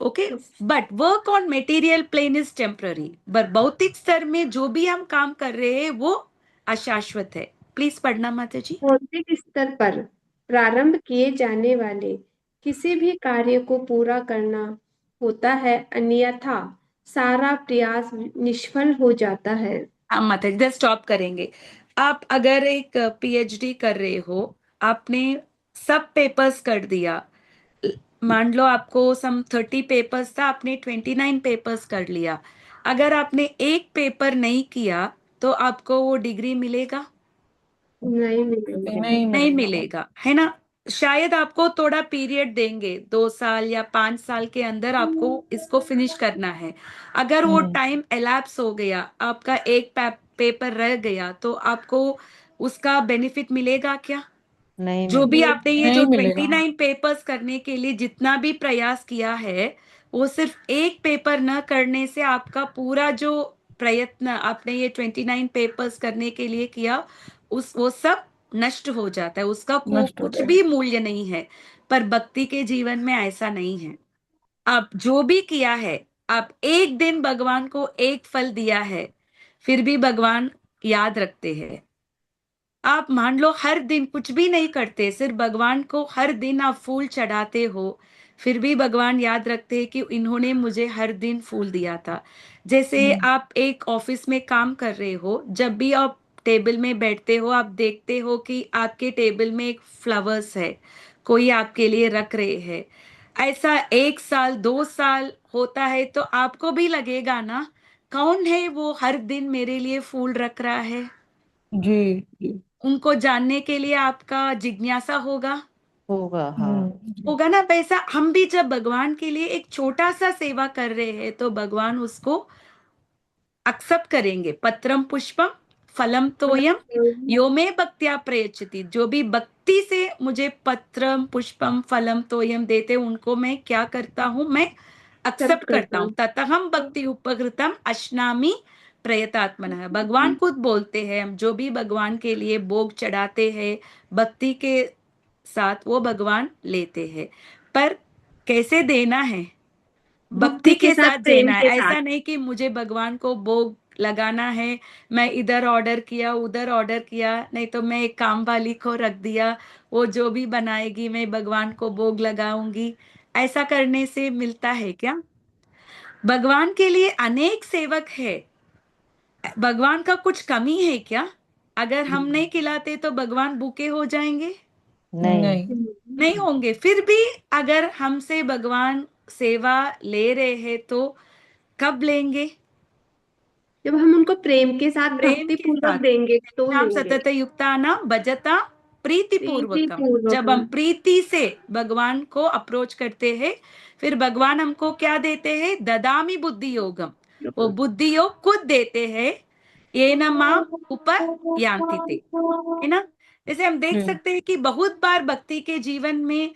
Okay. Yes. But work on material plane is temporary, पर भौतिक स्तर में जो भी हम काम कर रहे हैं वो अशाश्वत है। प्लीज पढ़ना माता जी। भौतिक स्तर पर प्रारंभ किए जाने वाले किसी भी कार्य को पूरा करना होता है, अन्यथा सारा प्रयास निष्फल हो जाता है। हम माता जी इधर स्टॉप करेंगे। आप अगर एक पीएचडी कर रहे हो, आपने सब पेपर्स कर दिया, मान लो आपको सम 30 पेपर्स था, आपने 29 पेपर्स कर लिया, अगर आपने एक पेपर नहीं किया तो आपको वो डिग्री मिलेगा? नहीं मिलेगा। नहीं नहीं मिलेगा वो। मिलेगा, है ना। शायद आपको थोड़ा पीरियड देंगे, 2 साल या 5 साल के अंदर आपको इसको फिनिश करना है। अगर वो हम्म। टाइम एलैप्स हो गया, आपका एक पेपर रह गया, तो आपको उसका बेनिफिट मिलेगा क्या? नहीं जो भी मिलेगा। आपने ये जो नहीं मिलेगा। 29 पेपर्स करने के लिए जितना भी प्रयास किया है, वो सिर्फ एक पेपर न करने से आपका पूरा जो प्रयत्न आपने ये 29 पेपर्स करने के लिए किया, उस वो सब नष्ट हो जाता है, उसका नष्ट हो कुछ गए। भी मूल्य नहीं है। पर भक्ति के जीवन में ऐसा नहीं है। आप जो भी किया है, आप एक दिन भगवान को एक फल दिया है, फिर भी भगवान याद रखते हैं। आप मान लो हर दिन कुछ भी नहीं करते, सिर्फ भगवान को हर दिन आप फूल चढ़ाते हो, फिर भी भगवान याद रखते हैं कि इन्होंने मुझे हर दिन फूल दिया था। जैसे आप एक ऑफिस में काम कर रहे हो, जब भी आप टेबल में बैठते हो, आप देखते हो कि आपके टेबल में एक फ्लावर्स है, कोई आपके लिए रख रहे हैं। ऐसा 1 साल 2 साल होता है तो आपको भी लगेगा ना, कौन है वो हर दिन मेरे लिए फूल रख रहा है। जी जी। उनको जानने के लिए आपका जिज्ञासा होगा। होगा, हाँ। जी होगा ना, वैसा हम भी जब भगवान के लिए एक छोटा सा सेवा कर रहे हैं तो भगवान उसको एक्सेप्ट करेंगे। पत्रम पुष्पम फलम तोयम यो मे भक्त्या प्रयच्छति। जो भी भक्ति से मुझे पत्रम पुष्पम फलम तोयम देते, उनको मैं क्या करता हूं, मैं एक्सेप्ट एक्सेप्ट करता करता हूं। हूँ। ततहम भक्ति उपकृतम अश्नामि प्रयतात्मनः। भगवान खुद बोलते हैं, हम जो भी भगवान के लिए भोग चढ़ाते हैं भक्ति के साथ, वो भगवान लेते हैं। पर कैसे देना है, भक्ति भक्ति के के साथ, साथ प्रेम देना है। के साथ। ऐसा नहीं कि मुझे भगवान को भोग लगाना है, मैं इधर ऑर्डर किया उधर ऑर्डर किया, नहीं तो मैं एक काम वाली को रख दिया, वो जो भी बनाएगी मैं भगवान को भोग लगाऊंगी। ऐसा करने से मिलता है क्या? भगवान के लिए अनेक सेवक है, भगवान का कुछ कमी है क्या? अगर हम नहीं खिलाते तो भगवान भूखे हो जाएंगे? नहीं। नहीं। नहीं होंगे। फिर भी अगर हमसे भगवान सेवा ले रहे हैं तो कब लेंगे? जब हम उनको प्रेम के साथ, प्रेम भक्ति के पूर्वक साथ। देंगे तो नाम लेंगे। सतत युक्ता नाम भजता प्रीति प्रीति पूर्वकम। जब पूर्वकम। हम प्रीति से भगवान को अप्रोच करते हैं, फिर भगवान हमको क्या देते हैं? ददामी बुद्धि योगम। वो बुद्धि योग खुद देते हैं। ये न माम ऊपर यान्ति ते, है ना। जैसे हम देख जी सकते हैं कि बहुत बार भक्ति के जीवन में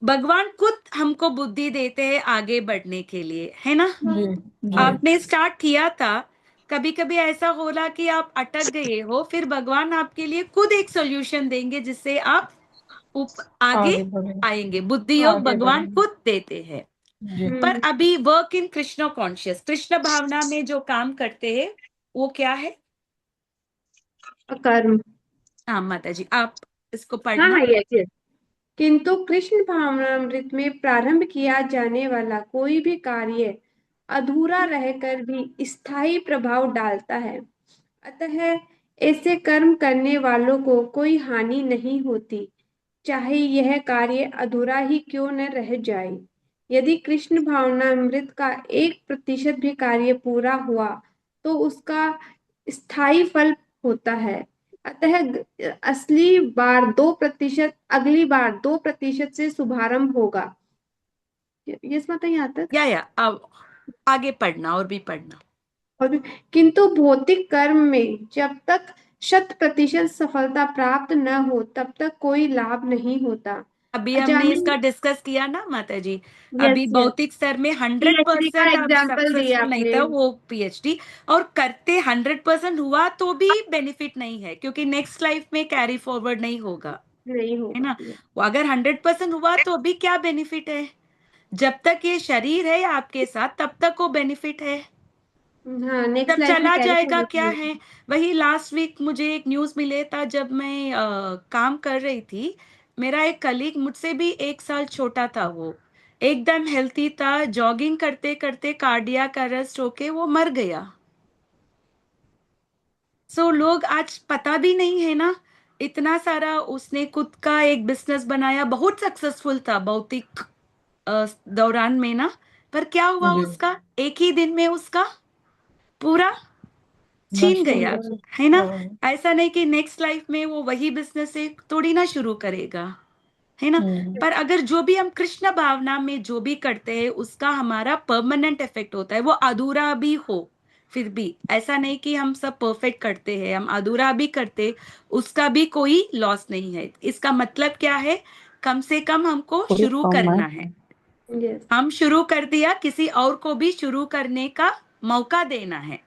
भगवान खुद हमको बुद्धि देते हैं आगे बढ़ने के लिए, है ना। जी जी। आपने स्टार्ट किया था, कभी कभी ऐसा हो रहा कि आप अटक गए हो, फिर भगवान आपके लिए खुद एक सॉल्यूशन देंगे जिससे आप आगे आगे बढ़े। आएंगे। बुद्धि योग आगे भगवान बढ़ेंगे। खुद देते हैं। जी पर अभी work in Krishna conscious, Krishna भावना में जो काम करते हैं वो क्या है? अकर्म। हाँ माता जी, आप इसको हाँ पढ़ना। हाँ, यस। किंतु कृष्ण भावनामृत में प्रारंभ किया जाने वाला कोई भी कार्य अधूरा रहकर भी स्थायी प्रभाव डालता है। अतः ऐसे कर्म करने वालों को कोई हानि नहीं होती, चाहे यह कार्य अधूरा ही क्यों न रह जाए। यदि कृष्ण भावनामृत का 1% भी कार्य पूरा हुआ तो उसका स्थायी फल होता है। अतः असली बार 2%, अगली बार 2% से शुभारंभ होगा। ये माता यहाँ तक। या अब आगे पढ़ना और भी पढ़ना। और किंतु भौतिक कर्म में जब तक 100% सफलता प्राप्त न हो तब तक कोई लाभ नहीं होता। अभी हमने अजामिल। इसका डिस्कस किया ना माता जी। अभी यस यस। भौतिक स्तर में पीएचडी का 100% आप एग्जाम्पल दिया सक्सेसफुल नहीं आपने। था, वो पीएचडी। और करते 100% हुआ तो भी बेनिफिट नहीं है, क्योंकि नेक्स्ट लाइफ में कैरी फॉरवर्ड नहीं होगा, नहीं है होगा। ना। वो अगर 100% हुआ तो भी क्या बेनिफिट है? जब तक ये शरीर है आपके साथ तब तक वो बेनिफिट है, हाँ, नेक्स्ट जब लाइफ में चला कैरी जाएगा फॉरवर्ड क्या नहीं है। वही लास्ट वीक मुझे एक न्यूज मिले था, जब मैं काम कर रही थी, मेरा एक कलीग मुझसे भी 1 साल छोटा था, वो एकदम हेल्थी था, जॉगिंग करते करते कार्डियक अरेस्ट होके वो मर गया। सो लोग आज पता भी नहीं है ना, इतना सारा उसने खुद का एक बिजनेस बनाया, बहुत सक्सेसफुल था भौतिक दौरान में ना। पर क्या हुआ जी। उसका, एक ही दिन में उसका पूरा छीन नष्ट हो गया, गया। है ना। हाँ। ऐसा नहीं कि नेक्स्ट लाइफ में वो वही बिजनेस से थोड़ी ना शुरू करेगा, है ना। हम्म। पर अगर जो भी हम कृष्ण भावना में जो भी करते हैं उसका हमारा परमानेंट इफेक्ट होता है, वो अधूरा भी हो फिर भी। ऐसा नहीं कि हम सब परफेक्ट करते हैं, हम अधूरा भी करते, उसका भी कोई लॉस नहीं है। इसका मतलब क्या है? कम से कम हमको पूरे शुरू फॉर्म करना है। में। यस। हम शुरू कर दिया, किसी और को भी शुरू करने का मौका देना है।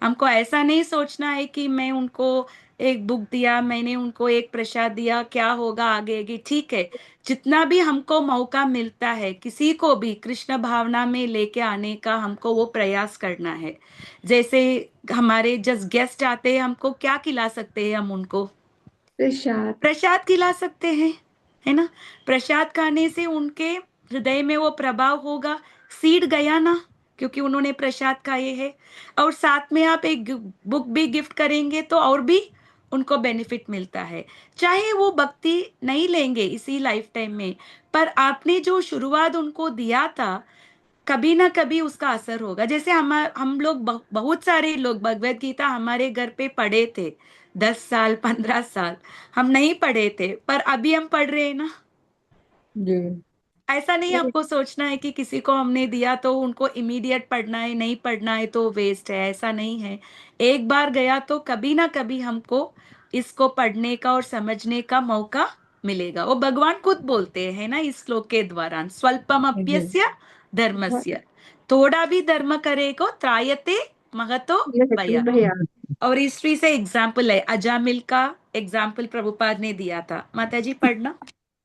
हमको ऐसा नहीं सोचना है कि मैं उनको एक बुक दिया, मैंने उनको एक प्रसाद दिया, क्या होगा आगे की। ठीक है, जितना भी हमको मौका मिलता है किसी को भी कृष्ण भावना में लेके आने का, हमको वो प्रयास करना है। जैसे हमारे जस्ट गेस्ट आते हैं, हमको क्या खिला सकते हैं हम उनको? प्रसाद। प्रसाद खिला सकते हैं, है ना। प्रसाद खाने से उनके हृदय में वो प्रभाव होगा, सीड गया ना, क्योंकि उन्होंने प्रसाद खाए हैं। और साथ में आप एक बुक भी गिफ्ट करेंगे तो और भी उनको बेनिफिट मिलता है। चाहे वो भक्ति नहीं लेंगे इसी लाइफ टाइम में, पर आपने जो शुरुआत उनको दिया था, कभी ना कभी उसका असर होगा। जैसे हम लोग बहुत सारे लोग भगवत गीता हमारे घर पे पढ़े थे, 10 साल 15 साल हम नहीं पढ़े थे, पर अभी हम पढ़ रहे हैं ना। जी ऐसा नहीं आपको सोचना है कि किसी को हमने दिया तो उनको इमीडिएट पढ़ना है, नहीं पढ़ना है तो वेस्ट है, ऐसा नहीं है। एक बार गया तो कभी ना कभी हमको इसको पढ़ने का और समझने का मौका मिलेगा। वो भगवान खुद बोलते हैं ना इस श्लोक के द्वारा, स्वल्पम जी अप्यस्य धर्मस्य, थोड़ा भी धर्म करेगो त्रायते महतो महतो भया। भया। और हिस्ट्री से एग्जाम्पल है, अजामिल का एग्जाम्पल प्रभुपाद ने दिया था। माता जी पढ़ना।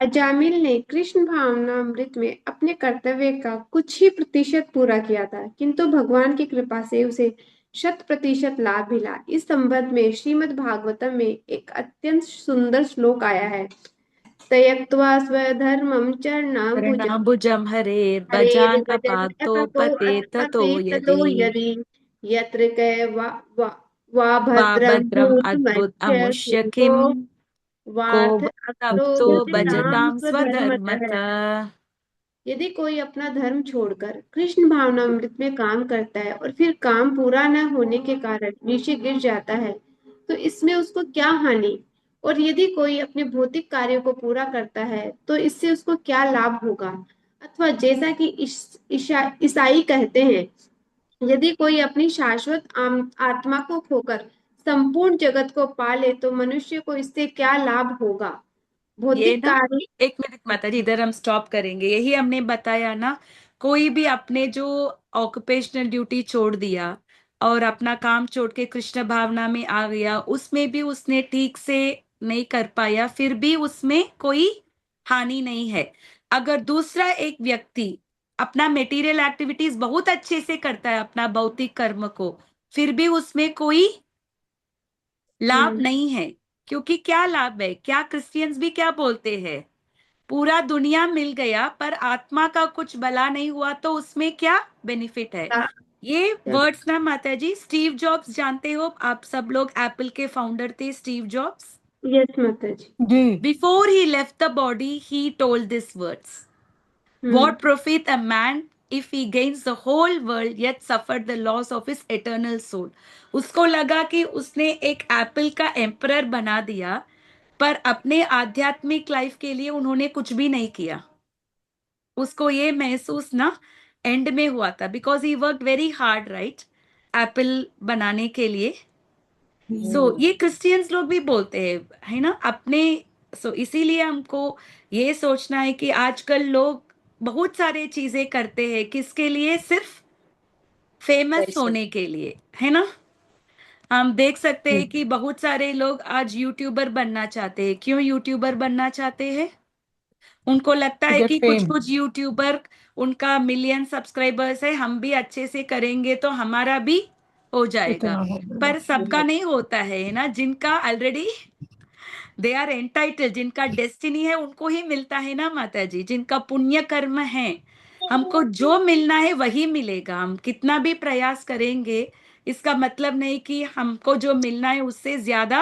अजामिल ने कृष्ण भावनामृत में अपने कर्तव्य का कुछ ही प्रतिशत पूरा किया था, किंतु भगवान की कृपा से उसे 100% लाभ मिला। इस संबंध में श्रीमद् भागवतम में एक अत्यंत सुंदर श्लोक आया है। त्यक्त्वा स्वधर्मं चरणाम्बुजं शरणाम्बुजं हरेर् भजान हरेर्भजन् अपातो अपतो पते ततो अपते ततो यदि यदि यत्र वा वा भद्रं भद्रम अद्भुत भूतमस्य अमुष्य किंतो किम को वाथ तब अक्तो तो भजतां भजताम स्वधर्मतः। स्वधर्मतः। यदि कोई अपना धर्म छोड़कर कृष्ण भावनामृत में काम करता है और फिर काम पूरा न होने के कारण नीचे गिर जाता है, तो इसमें उसको क्या हानि? और यदि कोई अपने भौतिक कार्यों को पूरा करता है तो इससे उसको क्या लाभ होगा? अथवा जैसा कि ईसाई कहते हैं, यदि कोई अपनी शाश्वत आत्मा को खोकर संपूर्ण जगत को पा ले तो मनुष्य को इससे क्या लाभ होगा? ये भौतिक ना, कार्य। एक मिनट माता जी, इधर हम स्टॉप करेंगे। यही हमने बताया ना, कोई भी अपने जो ऑक्यूपेशनल ड्यूटी छोड़ दिया और अपना काम छोड़ के कृष्ण भावना में आ गया, उसमें भी उसने ठीक से नहीं कर पाया, फिर भी उसमें कोई हानि नहीं है। अगर दूसरा एक व्यक्ति अपना मेटीरियल एक्टिविटीज बहुत अच्छे से करता है, अपना भौतिक कर्म को, फिर भी उसमें कोई लाभ नहीं है। क्योंकि क्या लाभ है? क्या क्रिश्चियंस भी क्या बोलते हैं, पूरा दुनिया मिल गया पर आत्मा का कुछ भला नहीं हुआ तो उसमें क्या बेनिफिट है? ये वर्ड्स ना माता जी, स्टीव जॉब्स जानते हो आप सब लोग, एप्पल के फाउंडर थे स्टीव जॉब्स। यस माता जी। जी before he left the body he told this words, hmm. what profit a man if he gains the whole world yet suffered the loss of his eternal soul? उसको लगा कि उसने एक Apple का emperor बना दिया, पर अपने आध्यात्मिक लाइफ के लिए उन्होंने कुछ भी नहीं किया। उसको ये महसूस ना एंड में हुआ था, because he work very hard, right, Apple बनाने के लिए। सो ये क्रिश्चियंस लोग भी बोलते हैं, है ना अपने। सो इसीलिए हमको ये सोचना है कि आजकल लोग बहुत सारे चीजें करते हैं, किसके लिए? सिर्फ फेमस पैसे। होने के लिए, है ना। हम देख सकते जी हैं कि बहुत सारे लोग आज यूट्यूबर बनना चाहते हैं। क्यों यूट्यूबर बनना चाहते हैं? उनको लगता टू है गेट कि कुछ फेम कुछ यूट्यूबर, उनका मिलियन सब्सक्राइबर्स है, हम भी अच्छे से करेंगे तो हमारा भी हो जाएगा। इतना हो पर सबका गया। नहीं होता है ना, जिनका ऑलरेडी दे आर एंटाइटल, जिनका डेस्टिनी है उनको ही मिलता है ना माता जी, जिनका पुण्य कर्म है। हमको जो मिलना है वही मिलेगा, हम कितना भी प्रयास करेंगे इसका मतलब नहीं कि हमको जो मिलना है उससे ज्यादा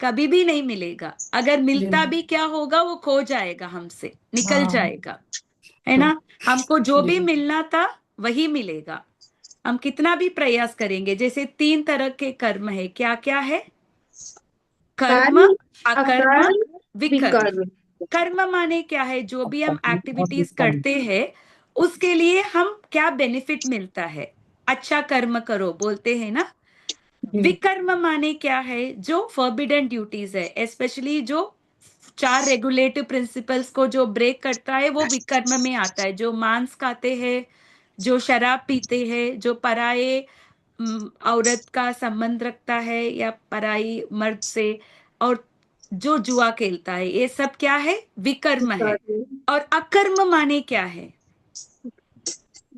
कभी भी नहीं मिलेगा। अगर जी मिलता भी क्या होगा, वो खो जाएगा, हमसे निकल हाँ जाएगा, है ट्रू ना। हमको जो जी भी मिलना था वही मिलेगा, हम कितना भी प्रयास करेंगे। जैसे 3 तरह के कर्म है, क्या क्या है? कर्म, कर्म, अकर्म, अकर्म, विकर्म। विकर्म। कर्म माने क्या है? जो भी हम एक्टिविटीज करते हैं उसके लिए हम क्या बेनिफिट मिलता है, अच्छा कर्म करो बोलते हैं ना। जी विकर्म माने क्या है? जो फॉरबिडन ड्यूटीज है, स्पेशली जो 4 रेगुलेटिव प्रिंसिपल्स को जो ब्रेक करता है वो विकर्म में आता है। जो मांस खाते हैं, जो शराब पीते हैं, जो पराये औरत का संबंध रखता है या पराई मर्द से, और जो जुआ खेलता है, ये सब क्या है? विकर्म है। विकर्म। और अकर्म माने क्या है?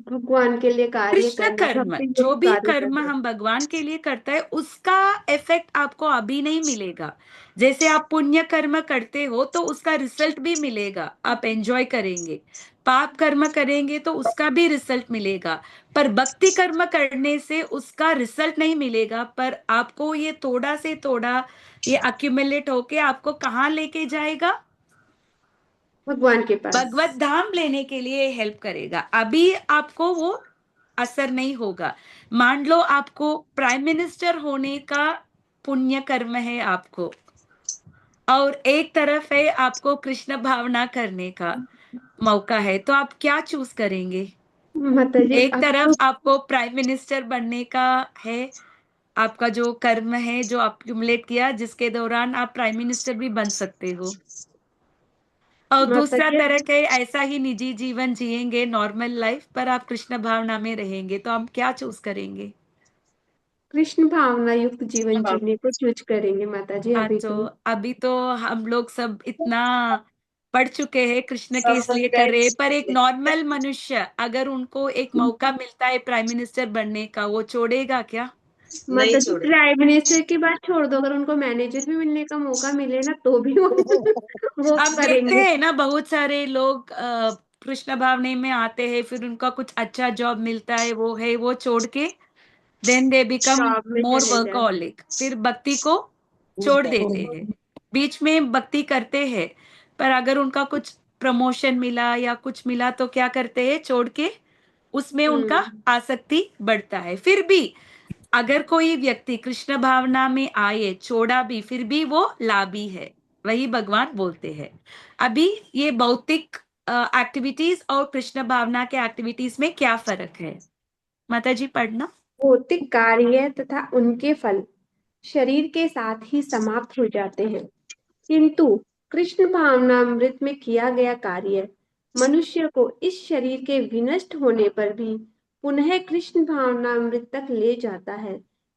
भगवान के लिए कार्य कृष्ण करना, कर्म, भक्ति जो युक्त भी कार्य कर्म करना। हम भगवान के लिए करते हैं उसका इफेक्ट आपको अभी नहीं मिलेगा। जैसे आप पुण्य कर्म करते हो तो उसका रिजल्ट भी मिलेगा, आप एंजॉय करेंगे। पाप कर्म करेंगे तो उसका भी रिजल्ट मिलेगा। पर भक्ति कर्म करने से उसका रिजल्ट नहीं मिलेगा, पर आपको ये थोड़ा से थोड़ा ये अक्यूमुलेट होके आपको कहाँ लेके जाएगा? भगवान के पास। भगवत धाम लेने के लिए हेल्प करेगा। अभी आपको वो असर नहीं होगा। मान लो आपको प्राइम मिनिस्टर होने का पुण्य कर्म है आपको, और एक तरफ है आपको कृष्ण भावना करने का मौका है, तो आप क्या चूज करेंगे? माता जी एक अब तरफ तो आपको प्राइम मिनिस्टर बनने का है, आपका जो कर्म है जो अक्यूमुलेट किया जिसके दौरान आप प्राइम मिनिस्टर भी बन सकते हो, और माता दूसरा जी तरह है ऐसा ही निजी जीवन जिएंगे, नॉर्मल लाइफ, पर आप कृष्ण भावना में रहेंगे, तो हम क्या चूज करेंगे? कृष्ण भावना युक्त जीवन जीने को चूज करेंगे माता जी हाँ, अभी तो तो। अभी तो हम लोग सब इतना पढ़ चुके हैं, कृष्ण के इसलिए कर रहे हैं, पर एक नॉर्मल मनुष्य अगर उनको एक मौका मिलता है प्राइम मिनिस्टर बनने का, वो छोड़ेगा क्या? माता जी प्राइम मिनिस्टर की बात छोड़ दो, अगर उनको मैनेजर भी मिलने का मौका मिले ना तो भी वो हम देखते करेंगे। हैं ना, बहुत सारे लोग कृष्ण भावने में आते हैं, फिर उनका कुछ अच्छा जॉब मिलता है, वो है वो छोड़ के देन दे बिकम जॉब में मोर चले जाए। वर्कaholic, फिर भक्ति को छोड़ देते हैं। बीच में भक्ति करते हैं, पर अगर उनका कुछ प्रमोशन मिला या कुछ मिला तो क्या करते हैं, छोड़ के उसमें उनका हम्म। आसक्ति बढ़ता है। फिर भी अगर कोई व्यक्ति कृष्ण भावना में आए, छोड़ा भी, फिर भी वो लाभी है, वही भगवान बोलते हैं। अभी ये भौतिक एक्टिविटीज और कृष्ण भावना के एक्टिविटीज में क्या फर्क है? माता जी पढ़ना। भौतिक कार्य तथा उनके फल शरीर के साथ ही समाप्त हो जाते हैं, किंतु कृष्ण भावनामृत में किया गया कार्य मनुष्य को इस शरीर के विनष्ट होने पर भी पुनः कृष्ण भावनामृत तक ले जाता है।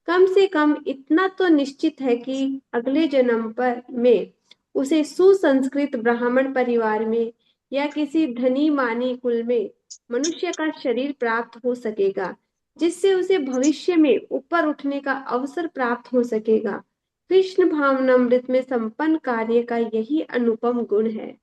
कम से कम इतना तो निश्चित है कि अगले जन्म पर में उसे सुसंस्कृत ब्राह्मण परिवार में या किसी धनी मानी कुल में मनुष्य का शरीर प्राप्त हो सकेगा, जिससे उसे भविष्य में ऊपर उठने का अवसर प्राप्त हो सकेगा। कृष्ण भावनामृत में संपन्न कार्य का यही अनुपम गुण है।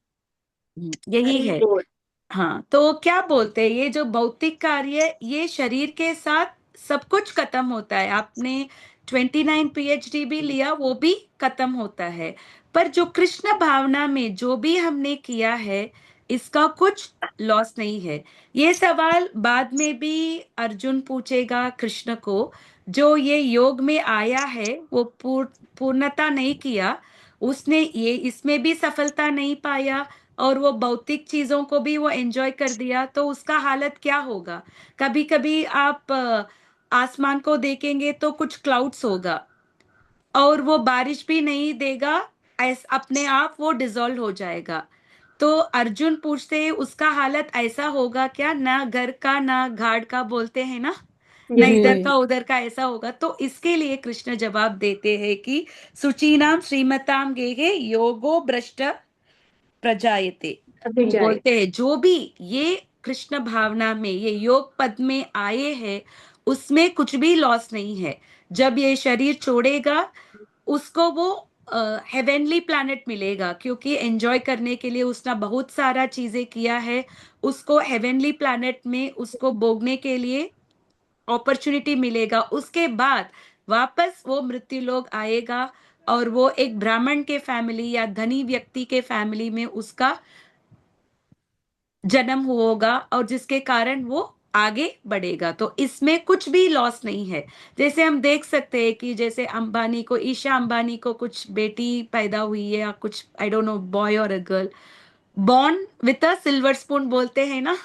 यही हरि है। बोल। हाँ, तो क्या बोलते हैं, ये जो भौतिक कार्य ये शरीर के साथ सब कुछ खत्म होता है। आपने 29 PhD भी लिया, वो भी खत्म होता है। पर जो कृष्ण भावना में जो भी हमने किया है, इसका कुछ लॉस नहीं है। ये सवाल बाद में भी अर्जुन पूछेगा कृष्ण को। जो ये योग में आया है वो पूर्णता नहीं किया, उसने ये इसमें भी सफलता नहीं पाया, और वो भौतिक चीजों को भी वो एंजॉय कर दिया, तो उसका हालत क्या होगा? कभी कभी आप आसमान को देखेंगे तो कुछ क्लाउड्स होगा, और वो बारिश भी नहीं देगा, अपने आप वो डिसॉल्व हो जाएगा। तो अर्जुन पूछते हैं उसका हालत ऐसा होगा क्या? ना घर का ना घाट का, बोलते हैं ना, ना यस इधर माता। जी का उधर का, ऐसा होगा। तो इसके लिए कृष्ण जवाब देते हैं कि सुचीनाम श्रीमताम गेहे योगो भ्रष्ट प्रजायते। अभी वो जाए। बोलते हैं जो भी ये कृष्ण भावना में ये योग पद में आए हैं, उसमें कुछ भी लॉस नहीं है। जब ये शरीर छोड़ेगा उसको वो हेवेनली प्लैनेट मिलेगा, क्योंकि एंजॉय करने के लिए उसने बहुत सारा चीजें किया है। उसको हेवेनली प्लैनेट में उसको भोगने के लिए अपॉर्चुनिटी मिलेगा। उसके बाद वापस वो मृत्यु लोग आएगा, और वो एक ब्राह्मण के फैमिली या धनी व्यक्ति के फैमिली में उसका जन्म होगा, और जिसके कारण वो आगे बढ़ेगा। तो इसमें कुछ भी लॉस नहीं है। जैसे हम देख सकते हैं कि जैसे अंबानी को, ईशा अंबानी को कुछ बेटी पैदा हुई है या कुछ, आई डोंट नो, बॉय और a girl, born with a silver spoon, बोलते हैं ना।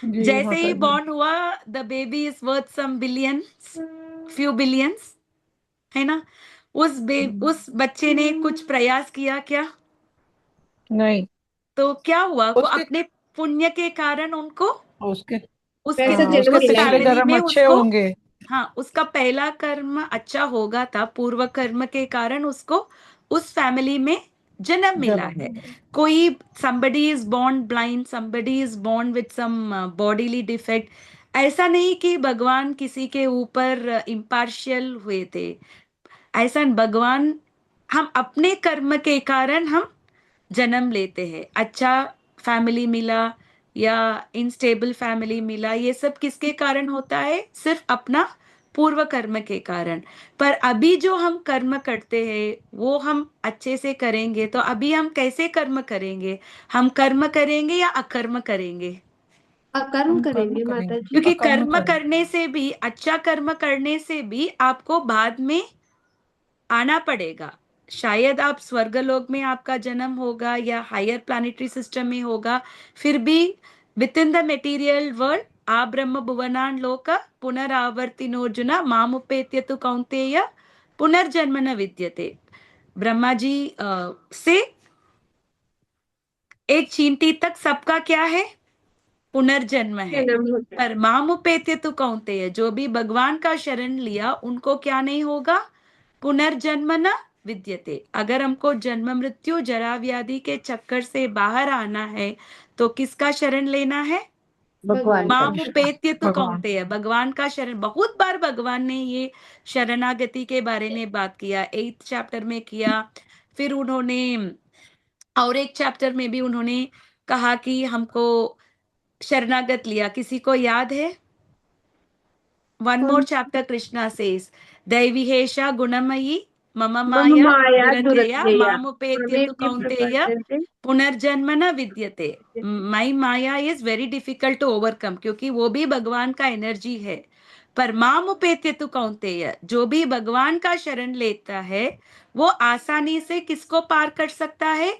जी जैसे माता ही जी। बॉर्न हुआ, the baby is worth some billions, few billions, है ना। उस बच्चे ने कुछ प्रयास किया क्या? नहीं। तो क्या हुआ, वो उसके अपने पुण्य के कारण उनको उसके उसके वैसा हाँ, जन्म उसके उस मिला पिछले है। फैमिली जन्म में अच्छे उसको, होंगे। हाँ, उसका पहला कर्म अच्छा होगा था, पूर्व कर्म के कारण उसको उस फैमिली में जन्म मिला जन्म है। मिला। कोई somebody is born blind, somebody is born with some bodily defect। ऐसा नहीं कि भगवान किसी के ऊपर इम्पार्शियल हुए थे। ऐसा भगवान, हम अपने कर्म के कारण हम जन्म लेते हैं। अच्छा फैमिली मिला या इनस्टेबल फैमिली मिला, ये सब किसके कारण होता है? सिर्फ अपना पूर्व कर्म के कारण। पर अभी जो हम कर्म करते हैं वो हम अच्छे से करेंगे तो अभी हम कैसे कर्म करेंगे? हम कर्म करेंगे या अकर्म करेंगे? अकर्म हम कर्म करेंगे करेंगे, माता जी। क्योंकि अकर्म कर्म करेंगे। करने से भी, अच्छा कर्म करने से भी आपको बाद में आना पड़ेगा। शायद आप स्वर्गलोक में आपका जन्म होगा या हायर प्लानिटरी सिस्टम में होगा, फिर भी within the material world आ ब्रह्म भुवनान लोक पुनरावर्तिनोर्जुन मामुपेत्य तु कौन्तेय पुनर्जन्म न विद्यते। ब्रह्मा जी से एक चींटी तक सबका क्या है? पुनर्जन्म है। जन्म होता है। पर मामुपेत्य तु कौन्तेय, जो भी भगवान का शरण लिया उनको क्या नहीं होगा? पुनर्जन्म न विद्यते। अगर हमको जन्म मृत्यु जरा व्याधि के चक्कर से बाहर आना है तो किसका शरण लेना है? भगवान का मामुपेत्य तु भगवान। कौन्तेय, भगवान का शरण। बहुत बार भगवान ने ये शरणागति के बारे में बात किया, 8th चैप्टर में किया। फिर उन्होंने और एक चैप्टर में भी उन्होंने कहा कि हमको शरणागत लिया। किसी को याद है? One more कौन? chapter Krishna says, Daivihesha Gunamayi Mama मम Maya माया Duratyaya दुरत्यया Mamupetya ममे Tu भी Kaunteya प्रपद्यन्ते। पुनर्जन्मना विद्यते। My maya is very difficult to overcome, क्योंकि वो भी भगवान का एनर्जी है। पर माम उपेत्य तु कौन्तेय, जो भी भगवान का शरण लेता है वो आसानी से किसको पार कर सकता है?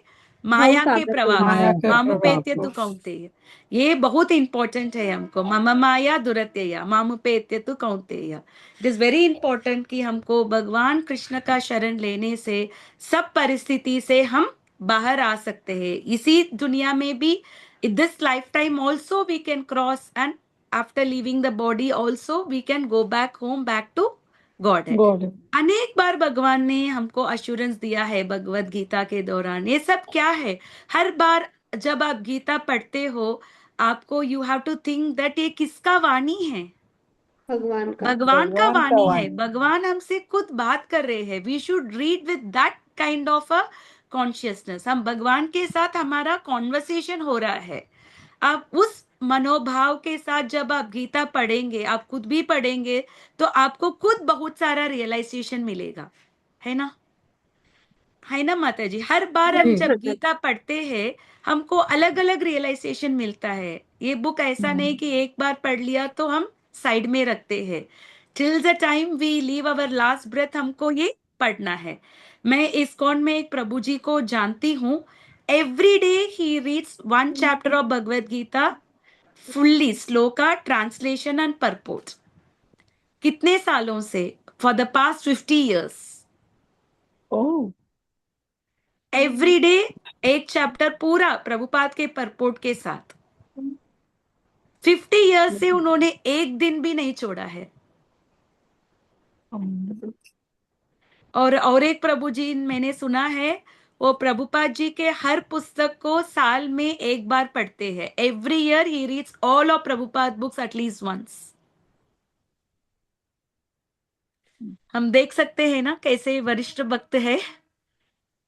भव माया के सागर को। प्रवाह माया को। के माम प्रभाव उपेत्य को। तु कौन्तेय, ये बहुत इंपॉर्टेंट है हमको। मम माया दुरत्यया माम उपेत्य तु कौन्तेय, इट इज वेरी इंपॉर्टेंट कि हमको भगवान कृष्ण का शरण लेने से सब परिस्थिति से हम बाहर आ सकते हैं। इसी दुनिया में भी this life time also we can cross, and after living the body also we can go back home, back to God है। गॉड। अनेक बार भगवान ने हमको अश्योरेंस दिया है भगवत गीता के दौरान। ये सब क्या है? हर बार जब आप गीता पढ़ते हो आपको you have to think that ये किसका वाणी है? भगवान का। भगवान का भगवान का वाणी है। वाणी। भगवान हमसे खुद बात कर रहे हैं। We should read with that kind of a consciousness. हम भगवान के साथ हमारा कॉन्वर्सेशन हो रहा है। आप उस मनोभाव के साथ जब आप गीता पढ़ेंगे, आप खुद भी पढ़ेंगे, तो आपको खुद बहुत सारा रियलाइजेशन मिलेगा, है ना? है ना माता जी? हर बार हम जी। जब गीता पढ़ते हैं हमको अलग अलग रियलाइजेशन मिलता है। ये बुक ऐसा नहीं कि एक बार पढ़ लिया तो हम साइड में रखते हैं। Till the time we leave our last breath हमको ये पढ़ना है। मैं इस्कॉन में एक प्रभु जी को जानती हूँ। Every day he reads one chapter of Bhagavad Gita fully, shloka, translation and purport. कितने सालों से? For the past 50 years। ओह। एवरी डे एक चैप्टर पूरा प्रभुपाद के परपोर्ट के साथ। 50 years से उन्होंने एक दिन भी नहीं छोड़ा है। और एक प्रभु जी मैंने सुना है, वो प्रभुपाद जी के हर पुस्तक को साल में एक बार पढ़ते हैं। Every year he reads all of Prabhupada books at least once. हम देख सकते हैं ना कैसे वरिष्ठ भक्त है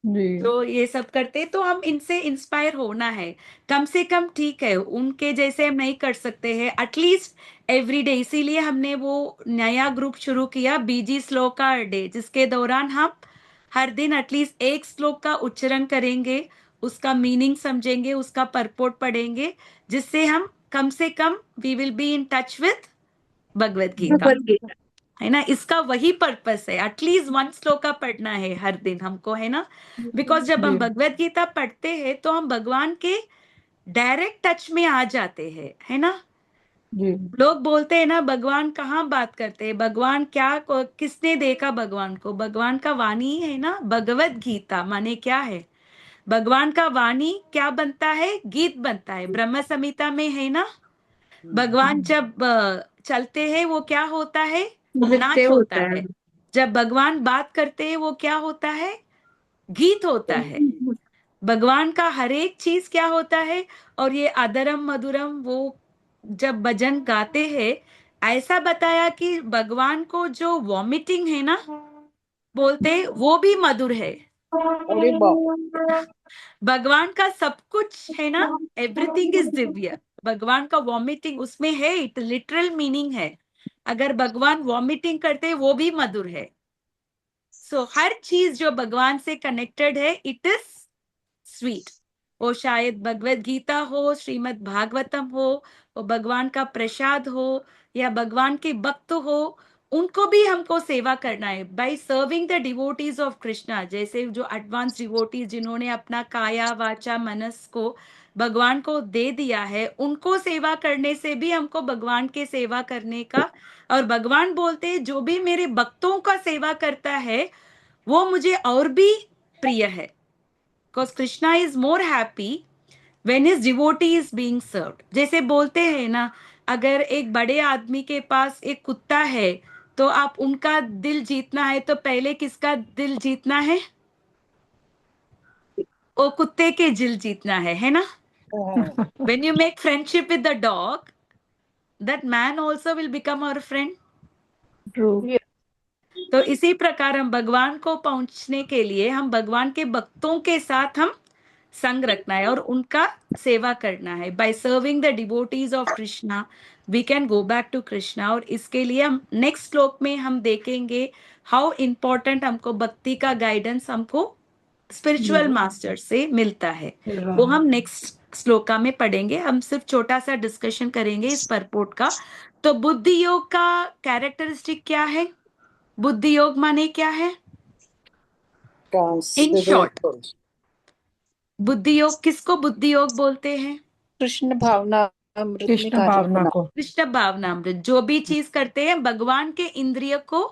जी। तो ये सब करते। तो हम इनसे इंस्पायर होना है कम से कम। ठीक है उनके जैसे हम नहीं कर सकते हैं, एटलीस्ट एवरी डे। इसीलिए हमने वो नया ग्रुप शुरू किया, बीजी श्लोक का डे, जिसके दौरान हम हर दिन एटलीस्ट एक श्लोक का उच्चारण करेंगे, उसका मीनिंग समझेंगे, उसका परपोर्ट पढ़ेंगे, जिससे हम कम से कम we will be in touch with Bhagavad Gita, Bhagavad Gita. है ना? इसका वही पर्पस है। एटलीस्ट वन श्लोका पढ़ना है हर दिन हमको, है ना? बिकॉज जब हम जी। भगवत गीता पढ़ते हैं तो हम भगवान के डायरेक्ट टच में आ जाते हैं, है ना? जी। लोग बोलते हैं ना भगवान कहाँ बात करते हैं, भगवान क्या, किसने देखा भगवान को? भगवान का वाणी है ना भगवत गीता। माने क्या है? भगवान का वाणी क्या बनता है? गीत बनता है। ब्रह्म संहिता में है ना, भगवान जब चलते हैं वो क्या होता है? नृत्य नाच होता होता है। है। जब भगवान बात करते हैं वो क्या होता है? गीत होता है। भगवान का हर एक चीज क्या होता है। और ये अदरम मधुरम वो जब भजन गाते हैं, ऐसा बताया कि भगवान को जो वॉमिटिंग है ना, बोलते वो भी मधुर है। अरे बाप। भगवान का सब कुछ है ना, एवरीथिंग इज दिव्य। भगवान का वॉमिटिंग उसमें है, इट लिटरल मीनिंग है। अगर भगवान वॉमिटिंग करते हैं, वो भी मधुर है। सो हर चीज जो भगवान से कनेक्टेड है, इट इज स्वीट। वो शायद भगवत गीता हो, श्रीमद् भागवतम हो, वो भगवान का प्रसाद हो, या भगवान के भक्त हो, उनको भी हमको सेवा करना है by serving the devotees of Krishna. जैसे जो एडवांस डिवोटीज जिन्होंने अपना काया वाचा मनस को भगवान को दे दिया है, उनको सेवा करने से भी हमको भगवान के सेवा करने का। और भगवान बोलते हैं जो भी मेरे भक्तों का सेवा करता है, वो मुझे और भी प्रिय है। Because Krishna is more happy when his devotee is being served। जैसे बोलते हैं ना, अगर एक बड़े आदमी के पास एक कुत्ता है, तो आप उनका दिल जीतना है तो पहले किसका दिल जीतना है? वो कुत्ते के दिल जीतना है ना। when you make friendship with the dog, that man also will become our friend। True. तो इसी प्रकार हम भगवान को पहुंचने के लिए हम भगवान के भक्तों के साथ हम संग रखना है और उनका सेवा करना है। By serving the devotees of Krishna we can go back to Krishna. और इसके लिए हम नेक्स्ट श्लोक में हम देखेंगे हाउ इम्पोर्टेंट हमको भक्ति का गाइडेंस हमको स्पिरिचुअल मास्टर से मिलता है। वो हम नेक्स्ट श्लोका में पढ़ेंगे। हम सिर्फ छोटा सा डिस्कशन करेंगे इस परपोर्ट का। तो बुद्धि योग का कैरेक्टरिस्टिक क्या है? बुद्धि योग माने क्या है? इन शॉर्ट, बुद्धि योग किसको बुद्धि योग बोलते हैं? कृष्ण भावना अमृत में कृष्ण कार्य भावना करना। को। कृष्ण भावनामृत, जो भी चीज करते हैं भगवान के इंद्रिय को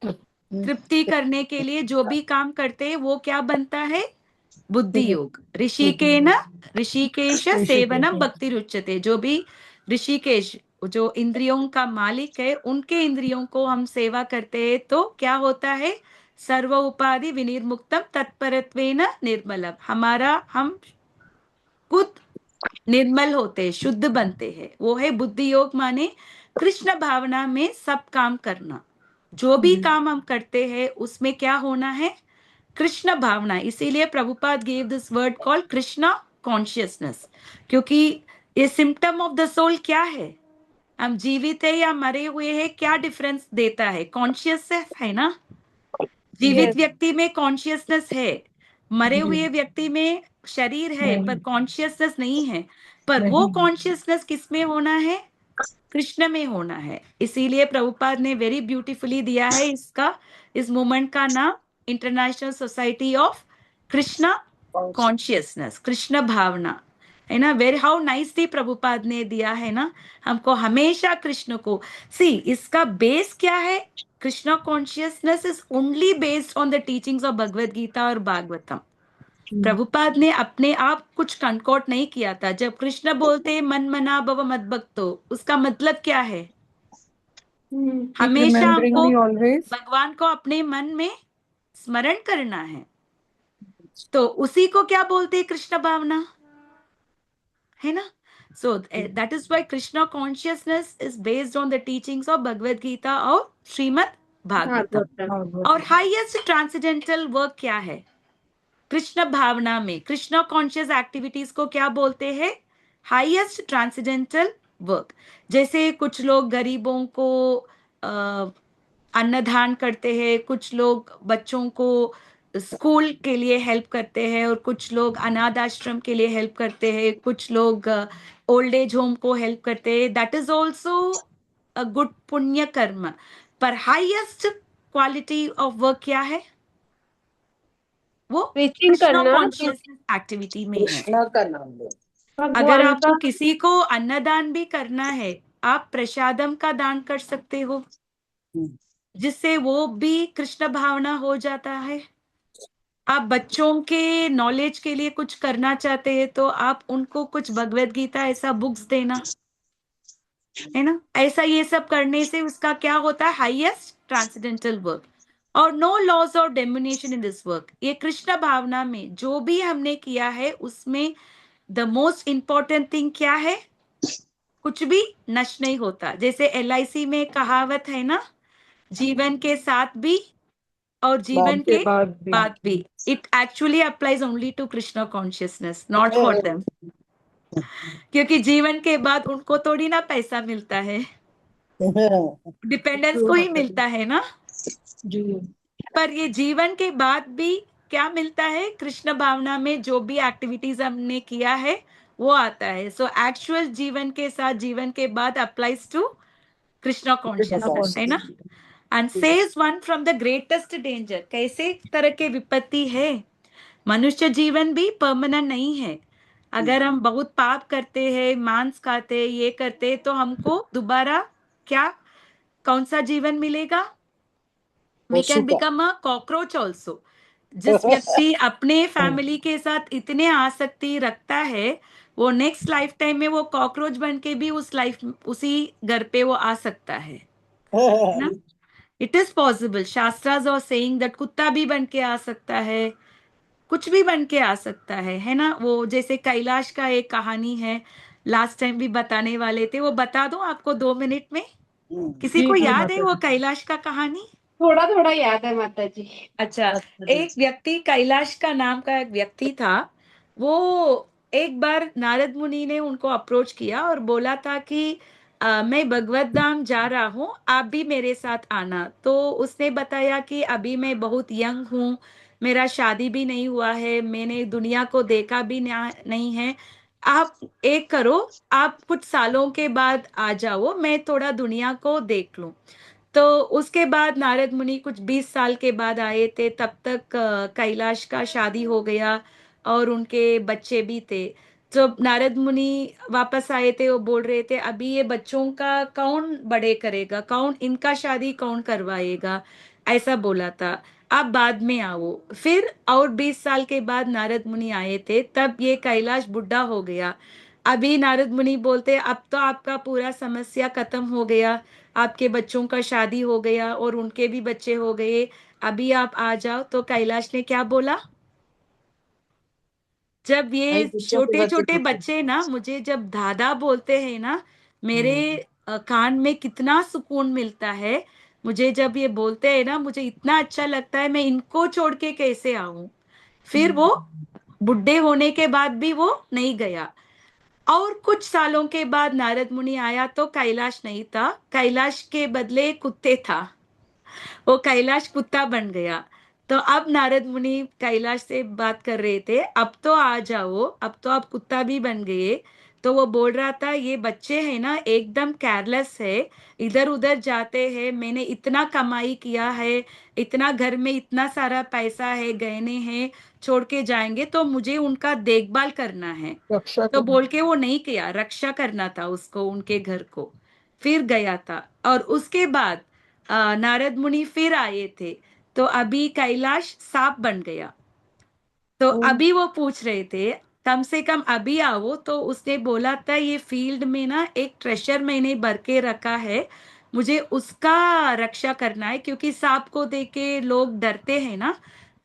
तृप्ति करने के लिए, जो भी काम करते हैं वो क्या बनता है? बुद्धि योग। ऋषिकेन ऋषिकेश सेवनम भक्ति रुच्यते। जो भी ऋषिकेश जो इंद्रियों का मालिक है, उनके इंद्रियों को हम सेवा करते हैं तो क्या होता है? सर्व उपाधि विनिर्मुक्तम तत्परत्वेन निर्मलम। हमारा हम खुद निर्मल होते हैं, शुद्ध बनते हैं। वो है बुद्धि योग माने कृष्ण भावना में सब काम करना। जो भी काम हम करते हैं उसमें क्या होना है? कृष्ण भावना। इसीलिए Prabhupada gave this word called Krishna consciousness. क्योंकि ये सिम्टम ऑफ द सोल क्या है? हम जीवित है या मरे हुए हैं, क्या डिफरेंस देता है? कॉन्शियसनेस है ना। जीवित व्यक्ति में कॉन्शियसनेस है, मरे हुए व्यक्ति में शरीर है पर कॉन्शियसनेस नहीं है। पर वो कॉन्शियसनेस किस में होना है? कृष्ण में होना है। इसीलिए प्रभुपाद ने वेरी ब्यूटीफुली दिया है इसका, इस मूवमेंट का नाम international society of Krishna consciousness, Krishna भावना, है ना। वेरी हाउ नाइसली प्रभुपाद ने दिया है ना, हमको हमेशा कृष्ण को सी। इसका बेस क्या है? Krishna consciousness is only based on the teachings of Bhagavad Gita और भागवतम। प्रभुपाद ने अपने आप कुछ कंकोट नहीं किया था। जब कृष्ण बोलते हैं मन मना भव मत भक्तो, उसका मतलब क्या है? हमेशा रिमेम्बरिंग हमको मी ऑलवेज। भगवान को अपने मन में स्मरण करना है। तो उसी को क्या बोलते हैं? कृष्ण भावना, है ना। So that is why Krishna consciousness is based on the teachings of Bhagavad Gita और श्रीमद् भागवतम। और हाईएस्ट ट्रांसेंडेंटल वर्क क्या है कृष्ण भावना में? कृष्ण कॉन्शियस एक्टिविटीज को क्या बोलते हैं? Highest transcendental work. जैसे कुछ लोग गरीबों को अन्नदान करते हैं, कुछ लोग बच्चों को स्कूल के लिए हेल्प करते हैं, और कुछ लोग अनाथ आश्रम के लिए हेल्प करते हैं, कुछ लोग ओल्ड एज होम को हेल्प करते हैं। That is also a good पुण्य कर्म। पर हाईएस्ट क्वालिटी ऑफ वर्क क्या है? वो प्रीचिंग कृष्ण करना, कॉन्शियसनेस एक्टिविटी में है। कृष्णा का नाम लो। अगर भगवान का। आपको किसी को अन्नदान भी करना है, आप प्रसादम का दान कर सकते हो, जिससे वो भी कृष्ण भावना हो जाता है। आप बच्चों के नॉलेज के लिए कुछ करना चाहते हैं तो आप उनको कुछ भगवत गीता ऐसा बुक्स देना, है ना। ऐसा ये सब करने से उसका क्या होता है? Highest transcendental work. और नो लॉस और डेमिनेशन इन दिस वर्क। ये कृष्ण भावना में जो भी हमने किया है उसमें द मोस्ट इंपॉर्टेंट थिंग क्या है? कुछ भी नष्ट नहीं होता। जैसे LIC में कहावत है ना, जीवन के साथ भी और जीवन के के बाद भी बाद भी। It actually applies only to Krishna consciousness, not for them. क्योंकि जीवन के बाद उनको थोड़ी ना पैसा मिलता है, डिपेंडेंस ट्रू को ही माता जी। मिलता है ना। जी पर ये जीवन के बाद भी क्या मिलता है? कृष्ण भावना में जो भी एक्टिविटीज हमने किया है वो आता है। सो एक्चुअल जीवन के साथ जीवन के बाद applies to Krishna Krishna consciousness, है ना। Conscious. And saves one from the greatest danger. कैसे तरह के विपत्ति है? मनुष्य जीवन भी परमानेंट नहीं है। अगर हम बहुत पाप करते हैं, मांस खाते, ये करते, तो हमको दोबारा क्या, कौन सा जीवन मिलेगा? We can become a cockroach also. जिस व्यक्ति अपने फैमिली के साथ इतने आसक्ति रखता है, वो नेक्स्ट लाइफ टाइम में वो कॉकरोच बन के भी उसी घर पे वो आ सकता है ना। It is possible. Shastras are saying that कुत्ता भी बन के आ सकता है, कुछ भी बन के आ सकता है ना। वो जैसे कैलाश का एक कहानी है, लास्ट टाइम भी बताने वाले थे, वो बता दूं आपको 2 मिनट में? किसी जी को जी याद है माता वो जी। कैलाश का कहानी? थोड़ा थोड़ा याद है माता जी। अच्छा, अच्छा जी। एक व्यक्ति, कैलाश का नाम का एक व्यक्ति था। वो एक बार नारद मुनि ने उनको अप्रोच किया और बोला था कि मैं भगवत धाम जा रहा हूँ, आप भी मेरे साथ आना। तो उसने बताया कि अभी मैं बहुत यंग हूँ, मेरा शादी भी नहीं हुआ है, मैंने दुनिया को देखा भी नहीं है। आप एक करो, आप कुछ सालों के बाद आ जाओ, मैं थोड़ा दुनिया को देख लूं। तो उसके बाद नारद मुनि कुछ 20 साल के बाद आए थे। तब तक कैलाश का शादी हो गया और उनके बच्चे भी थे। जब नारद मुनि वापस आए थे, वो बोल रहे थे अभी ये बच्चों का कौन बड़े करेगा, कौन इनका शादी कौन करवाएगा, ऐसा बोला था। आप बाद में आओ। फिर और 20 साल के बाद नारद मुनि आए थे, तब ये कैलाश बुढ़ा हो गया। अभी नारद मुनि बोलते अब तो आपका पूरा समस्या खत्म हो गया, आपके बच्चों का शादी हो गया और उनके भी बच्चे हो गए, अभी आप आ जाओ। तो कैलाश ने क्या बोला? जब भाई ये बच्चों के छोटे बच्चे छोटे छोटे। बच्चे ना मुझे जब दादा बोलते हैं ना, मेरे कान में कितना सुकून मिलता है। मुझे जब ये बोलते हैं ना, मुझे इतना अच्छा लगता है, मैं इनको छोड़ के कैसे आऊं। फिर वो बुढ़े होने के बाद भी वो नहीं गया। और कुछ सालों के बाद नारद मुनि आया तो कैलाश नहीं था, कैलाश के बदले कुत्ते था। वो कैलाश कुत्ता बन गया। तो अब नारद मुनि कैलाश से बात कर रहे थे, अब तो आ जाओ, अब तो आप कुत्ता भी बन गए। तो वो बोल रहा था ये बच्चे हैं ना एकदम केयरलेस है, इधर उधर जाते हैं, मैंने इतना कमाई किया है, इतना घर में इतना सारा पैसा है, गहने हैं, छोड़ के जाएंगे, तो मुझे उनका देखभाल करना है। रक्षा तो करना। बोल के वो नहीं किया, रक्षा करना था उसको, उनके घर को। फिर गया था। और उसके बाद नारद मुनि फिर आए थे, तो अभी कैलाश सांप बन गया। तो अभी वो पूछ रहे थे कम से कम अभी आओ। तो उसने बोला था ये फील्ड में ना एक ट्रेशर मैंने भर के रखा है, मुझे उसका रक्षा करना है, क्योंकि सांप को देख के लोग डरते हैं ना,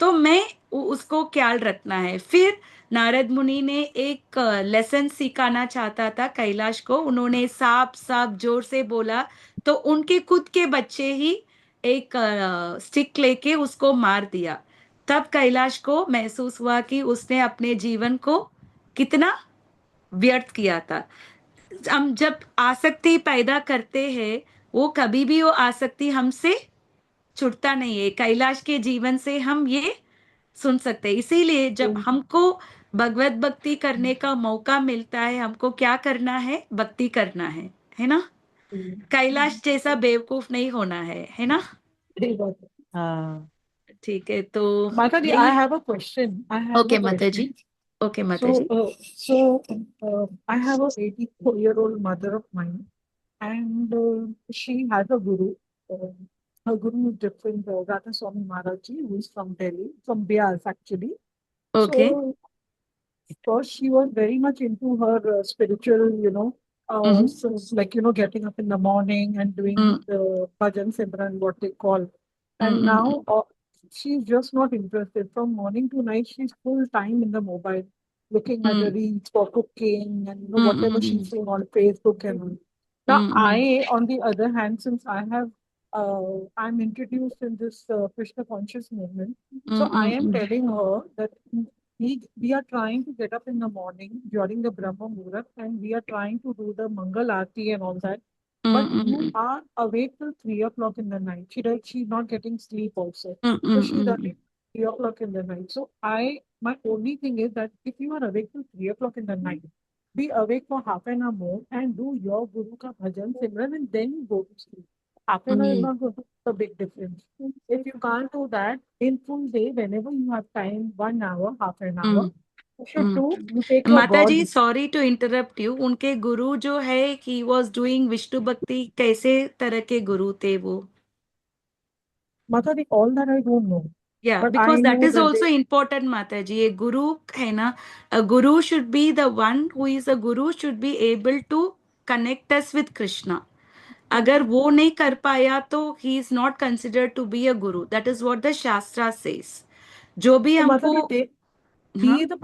तो मैं उसको ख्याल रखना है। फिर नारद मुनि ने एक लेसन सिखाना चाहता था कैलाश को, उन्होंने सांप सांप जोर से बोला, तो उनके खुद के बच्चे ही एक स्टिक लेके उसको मार दिया। तब कैलाश को महसूस हुआ कि उसने अपने जीवन को कितना व्यर्थ किया था। हम जब आसक्ति पैदा करते हैं, वो कभी भी वो आसक्ति हमसे छूटता नहीं है। कैलाश के जीवन से हम ये सुन सकते हैं। इसीलिए जब हमको भगवत भक्ति करने का मौका मिलता है, हमको क्या करना है? भक्ति करना है ना। कैलाश जैसा बेवकूफ नहीं होना है ना। सही बात है। हाँ ठीक है, तो माता जी, यही। I have a question. I have okay a माता क्वेश्चन। जी। ओके माता So, जी। I have a 84-year-old mother of mine, and she has a guru. Uh, Her guru is different, Radha Swami Maharaj ji, who is from Delhi, from Bias actually. Okay. So, first she was very much into her spiritual, hmm. so like, getting up in the morning and doing the bhajan simran, what they call. And now she's just not interested. From morning to night, she's full time in the mobile, looking at the reels for cooking and whatever she's seeing on Facebook and all. Now, I, on the other hand, since I'm introduced in this Krishna conscious movement, so I am telling her that we are trying to get up in the morning during the Brahma Muhurat and we are trying to do the Mangal Aarti and all that. But you are awake till 3 o'clock in the night. She's not getting sleep also. So she's awake 3 o'clock in the night. So my only thing is that if you are awake till 3 o'clock in the night, be awake for half an hour more and do your Guru ka bhajan simran and then go to sleep. Half an hour is not going to make a big difference. If you can't do that in full day, whenever you have time, 1 hour, half an hour, you should do, you take your mata ji body. Sorry to interrupt you, उनके गुरु जो है he was doing Vishnu भक्ति, कैसे तरह के गुरु थे वो? Mataji, all that I don't know. Yeah, But because I that know is that also important, माता जी. एक गुरु है ना, a guru should be the one who is a guru should be able to connect us with Krishna. अगर वो नहीं कर पाया तो he is not considered to be a guru. That is what the Shastra says. जो भी so हमको, Mataji, हाँ, he is a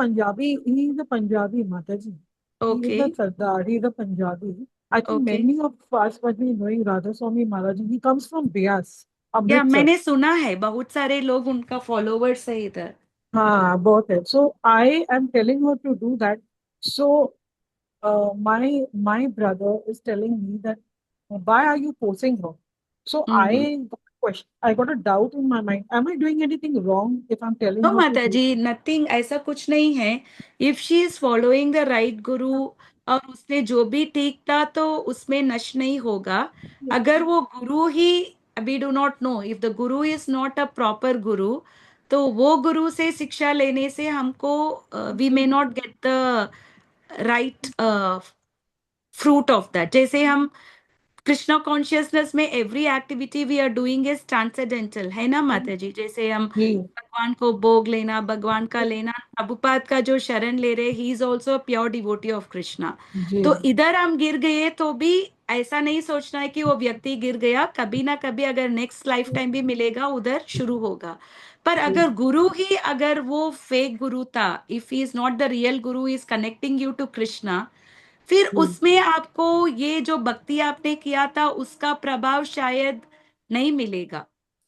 Punjabi, Mataji. He is okay, a Sardar, he is a Punjabi. I think okay. many of us must be knowing Radha Swami Maharaj. He comes from Beas, या Amritsar. मैंने सुना है बहुत सारे लोग उनका followers है इधर. हाँ, बहुत है. So I am telling her to do that. So my brother is telling me that why are you forcing her? So I got a doubt in my mind. Am I doing anything wrong if I'm telling no her to mata do? जी, nothing, ऐसा कुछ नहीं है. If she is following the right guru और उसने जो भी ठीक था तो उसमें नश नहीं होगा. अगर वो गुरु ही, we do not know if the guru is not a proper guru, तो वो गुरु से शिक्षा लेने से हमको we may not get the right fruit of that. जैसे हम कृष्णा कॉन्शियसनेस में every activity we are doing is transcendental, है ना माता जी. जैसे हम जी भगवान को भोग लेना, भगवान का लेना, प्रभुपाद का जो शरण ले रहे, he is also pure devotee of Krishna. जी तो इधर हम गिर गए तो भी ऐसा नहीं सोचना है कि वो व्यक्ति गिर गया. कभी ना कभी अगर नेक्स्ट लाइफ टाइम भी मिलेगा उधर शुरू होगा. पर जी अगर गुरु ही, अगर वो फेक गुरु था, if he is not the real guru, is connecting you to Krishna, फिर जी उसमें आपको ये जो भक्ति आपने किया था उसका प्रभाव शायद नहीं मिलेगा.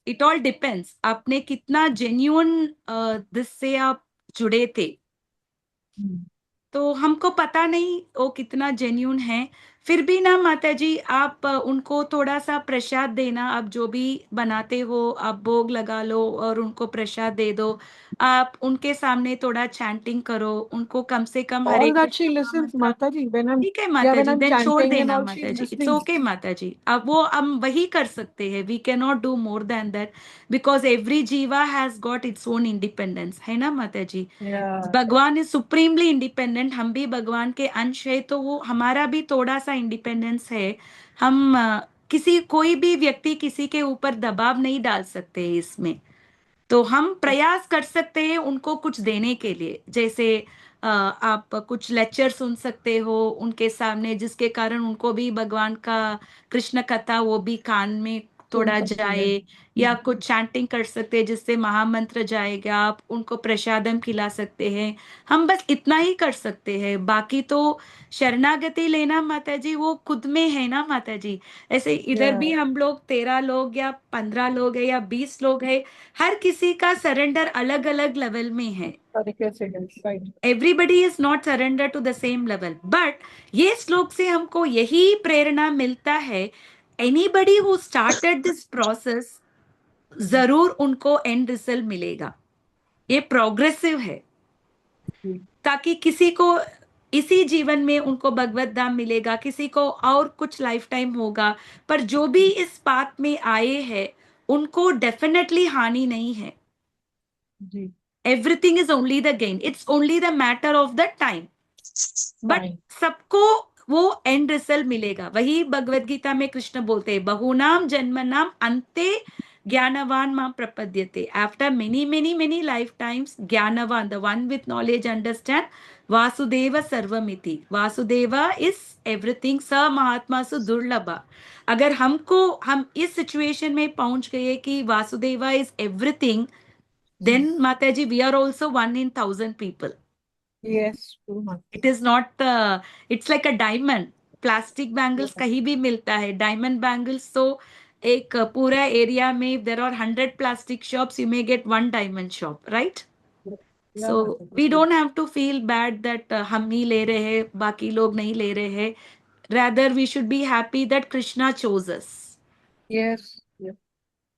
इट ऑल डिपेंड्स आपने कितना जेन्युइन दिस से आप जुड़े थे. हम्म, तो हमको पता नहीं वो कितना जेन्यून है. फिर भी ना माता जी, आप उनको थोड़ा सा प्रसाद देना. आप जो भी बनाते हो आप भोग लगा लो और उनको प्रसाद दे दो. आप उनके सामने थोड़ा चैंटिंग करो, उनको कम से कम हरे all that she Krishna listens, महामंत्र. Mataji. ठीक है माता When जी, I'm देन छोड़ chanting and देना all, माता she's ji. It's listening. Okay माता जी. अब वो हम वही कर सकते हैं. We can not do more than that, because every jiva has got its own independence, है ना माता जी. Yeah. Bhagwan is supremely independent, हम भी भगवान के अंश है, तो वो हमारा भी थोड़ा सा इंडिपेंडेंस है. हम किसी, कोई भी व्यक्ति किसी के ऊपर दबाव नहीं डाल सकते इसमें. तो हम प्रयास कर सकते हैं उनको कुछ देने के लिए. जैसे आप कुछ लेक्चर सुन सकते हो उनके सामने, जिसके कारण उनको भी भगवान का कृष्ण कथा वो भी कान में सुन थोड़ा सकती है. जाए. या कुछ चैंटिंग कर सकते हैं जिससे महामंत्र जाएगा. आप उनको प्रसादम खिला सकते हैं. हम बस इतना ही कर सकते हैं. बाकी तो शरणागति लेना माता जी वो खुद में है ना माता जी. ऐसे इधर Yeah. भी हम लोग 13 लोग या 15 लोग है या 20 लोग है, हर किसी का सरेंडर अलग अलग लेवल में है. तरीके से है, right. Everybody is not surrender to the same level. But ये श्लोक से हमको यही प्रेरणा मिलता है, anybody who started this process, जरूर उनको एंड रिजल्ट मिलेगा. ये प्रोग्रेसिव है, जी ताकि किसी को इसी जीवन में उनको भगवत धाम मिलेगा, किसी को और कुछ लाइफ टाइम होगा. पर जो भी इस पाथ में आए हैं उनको डेफिनेटली हानि नहीं है. जी everything is only the gain, it's only the matter of the time. But fine. सबको वो एंड रिजल्ट मिलेगा. वही भगवत गीता में कृष्ण बोलते हैं, बहुनाम जन्म नाम अंते Jnanavan mam prapadyate. After many lifetimes, Jnanavan, the one with knowledge, understand Vasudeva Sarvamiti. Vasudeva is everything. Sa Mahatma Su Durlabha. अगर हम इस सिचुएशन में पहुंच गए कि Vasudeva is everything, then Mataji, we are also 1 in 1,000 people. Yes, true, Mataji. It is not, it's like a diamond. Plastic bangles कहीं भी मिलता है. Diamond bangles, so एक पूरा एरिया में there are 100 plastic shops, you may get one diamond shop, right? Yeah, So Mataji. we don't have to feel bad that हम नहीं ले रहे हैं, बाकी लोग नहीं ले रहे हैं. Rather, we should be happy that Krishna chose us. Yes, yes.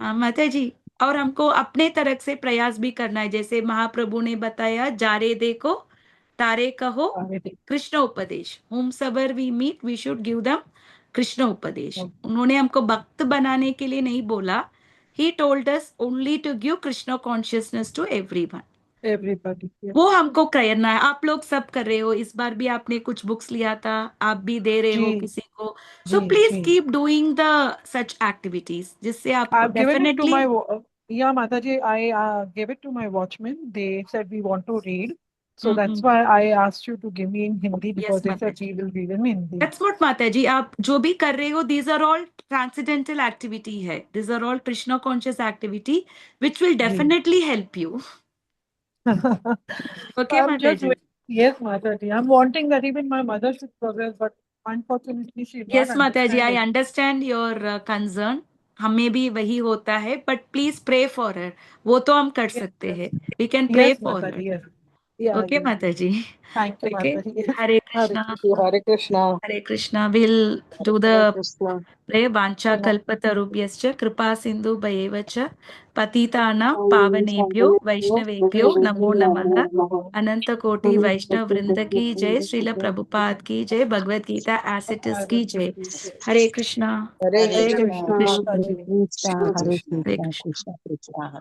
माता जी, और हमको अपने तरफ से प्रयास भी करना है. जैसे महाप्रभु ने बताया, जारे देखो तारे कहो कृष्ण उपदेश. Whomsoever we meet we should give them Krishna upadesh. उन्होंने हमको भक्त बनाने के लिए नहीं बोला. He told us only to give Krishna consciousness to everyone. Everybody. Yes. वो हमको करना है. आप लोग सब कर रहे हो. इस बार भी आपने कुछ बुक्स लिया था, आप भी दे रहे हो जी, किसी को. सो जी, प्लीज जी. Keep doing the such activities जिससे आपको I've given it to definitely. my yeah, Mataji. I gave it to my watchmen. They said we want to read, so that's why I asked you to give me in Hindi because they said Mataji. we will read in Hindi. That's what Mataji, आप जो भी कर रहे हो, these are all transcendental activity है. These are all Krishna conscious activity which will definitely help you. Okay, I'm just Mataji. yes, Mataji. I'm wanting that even my mother should progress, but unfortunately she Yes, not Mataji, I understand it. understand your concern. हमें भी वही होता है, but please pray for her. वो तो हम कर Yes, सकते yes. हैं. We can pray Yes, for her. Mataji. Yes. Yeah, Okay, yeah. Mataji. Thank you, Okay. Mataji. Yes. Hare Hare Krishna. Krishna. Hare Krishna. Hare Krishna. We'll do Hare the Krishna. प्रे वाञ्छा कल्पतरुभ्यश्च कृपा सिन्धुभ्येव च पतितानां पावनेभ्यो वैष्णवेभ्यो नमो नमः. अनंतकोटि वैष्णव वृंद की जय. श्रील प्रभुपाद की जय. Bhagavad Gita as it is की जय. हरे Krishna. Hare Hare Krishna. Krishna. Krishna. Krishna ji. Krishna, Hare हरे Krishna, कृष्ण. Krishna Krishna.